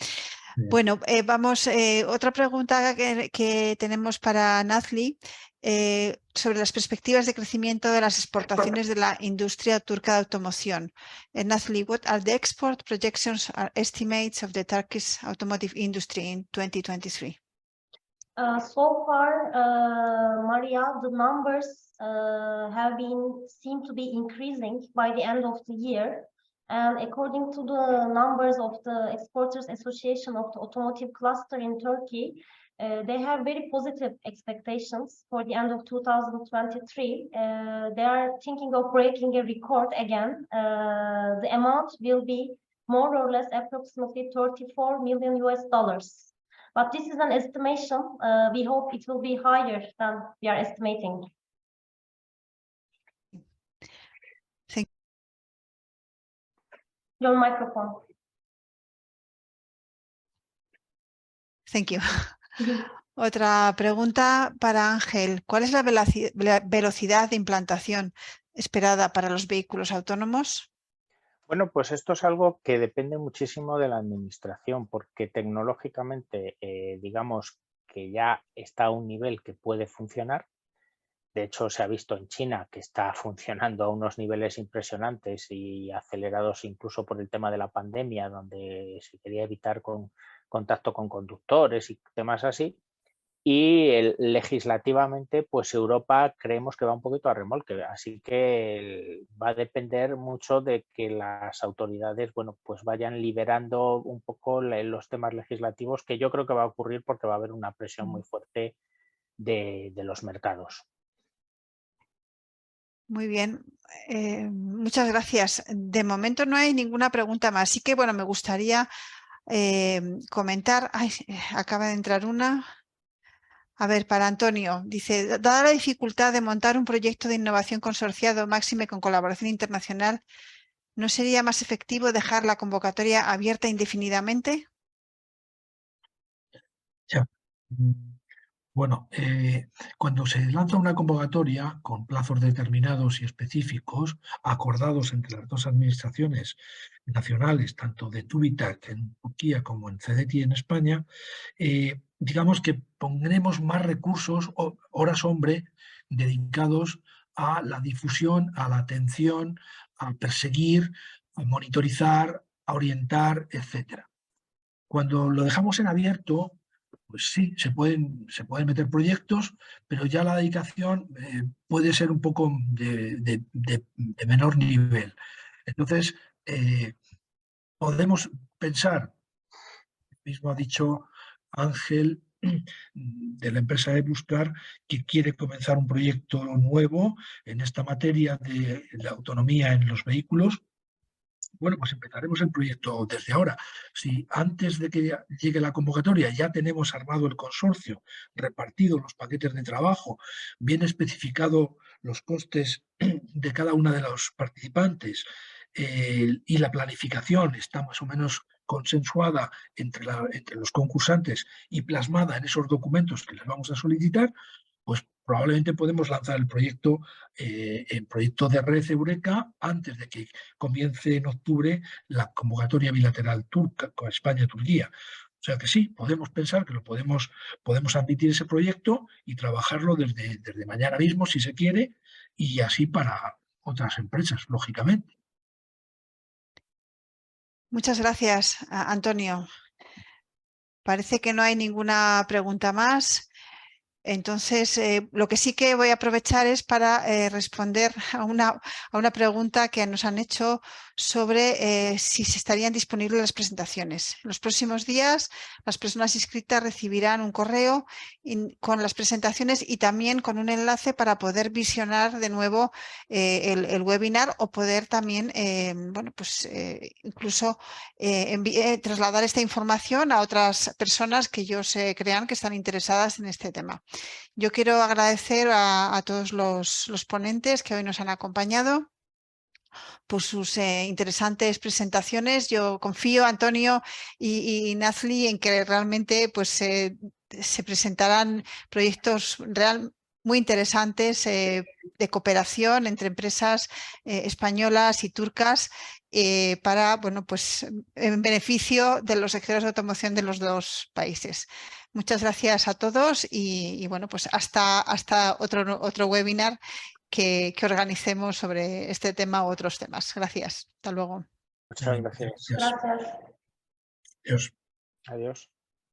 Bien. Bueno, vamos, otra pregunta que tenemos para Nazli sobre las perspectivas de crecimiento de las exportaciones de la industria turca de automoción. Nazli, what are the export projections or estimates of the Turkish automotive industry in 2023? So far, Maria, the numbers seem to be increasing by the end of the year. And according to the numbers of the Exporters Association of the Automotive Cluster in Turkey, they have very positive expectations for the end of 2023. They are thinking of breaking a record again. The amount will be more or less approximately $34 million. But this is an estimation. We hope it will be higher than we are estimating. Your microphone. Thank you. Otra pregunta para Ángel. ¿Cuál es la velocidad de implantación esperada para los vehículos autónomos? Bueno, pues esto es algo que depende muchísimo de la administración, porque tecnológicamente, digamos que ya está a un nivel que puede funcionar. De hecho, se ha visto en China que está funcionando a unos niveles impresionantes y acelerados incluso por el tema de la pandemia, donde se quería evitar contacto con conductores y temas así. Y legislativamente, pues Europa creemos que va un poquito a remolque, así que va a depender mucho de que las autoridades, bueno, pues vayan liberando un poco los temas legislativos, que yo creo que va a ocurrir porque va a haber una presión muy fuerte de los mercados. Muy bien, muchas gracias. De momento no hay ninguna pregunta más, así que bueno, me gustaría comentar. Ay, acaba de entrar una. A ver, para Antonio, dice, dada la dificultad de montar un proyecto de innovación consorciado, máxime con colaboración internacional, ¿no sería más efectivo dejar la convocatoria abierta indefinidamente? Ya. Bueno, cuando se lanza una convocatoria con plazos determinados y específicos, acordados entre las dos administraciones nacionales, tanto de Tubitak en Turquía como en CDTI en España, digamos que pondremos más recursos, horas hombre, dedicados a la difusión, a la atención, a perseguir, a monitorizar, a orientar, etc. Cuando lo dejamos en abierto, pues sí, se pueden meter proyectos, pero ya la dedicación puede ser un poco de menor nivel. Entonces, podemos pensar, mismo ha dicho Ángel, de la empresa de Buscar, que quiere comenzar un proyecto nuevo en esta materia de la autonomía en los vehículos. Bueno, pues empezaremos el proyecto desde ahora. Si antes de que llegue la convocatoria ya tenemos armado el consorcio, repartido los paquetes de trabajo, bien especificado los costes de cada una de los participantes y la planificación está más o menos consensuada entre los concursantes y plasmada en esos documentos que les vamos a solicitar, pues probablemente podemos lanzar el proyecto de red Eureka antes de que comience en octubre la convocatoria bilateral turca con España-Turquía. O sea que sí, podemos pensar que podemos admitir ese proyecto y trabajarlo desde mañana mismo, si se quiere, y así para otras empresas, lógicamente. Muchas gracias, Antonio. Parece que no hay ninguna pregunta más. Entonces, lo que sí que voy a aprovechar es para responder a una pregunta que nos han hecho sobre si se estarían disponibles las presentaciones. En los próximos días, las personas inscritas recibirán un correo con las presentaciones y también con un enlace para poder visionar de nuevo el webinar o poder también, bueno, pues incluso trasladar esta información a otras personas que ellos crean que están interesadas en este tema. Yo quiero agradecer a todos los ponentes que hoy nos han acompañado por sus interesantes presentaciones. Yo confío, Antonio y Nazli, en que realmente pues, se presentarán proyectos muy interesantes de cooperación entre empresas españolas y turcas para, bueno, pues en beneficio de los sectores de automoción de los dos países. Muchas gracias a todos y bueno, pues hasta otro webinar que organicemos sobre este tema u otros temas. Gracias. Hasta luego. Muchas gracias. Gracias. Adiós. Adiós.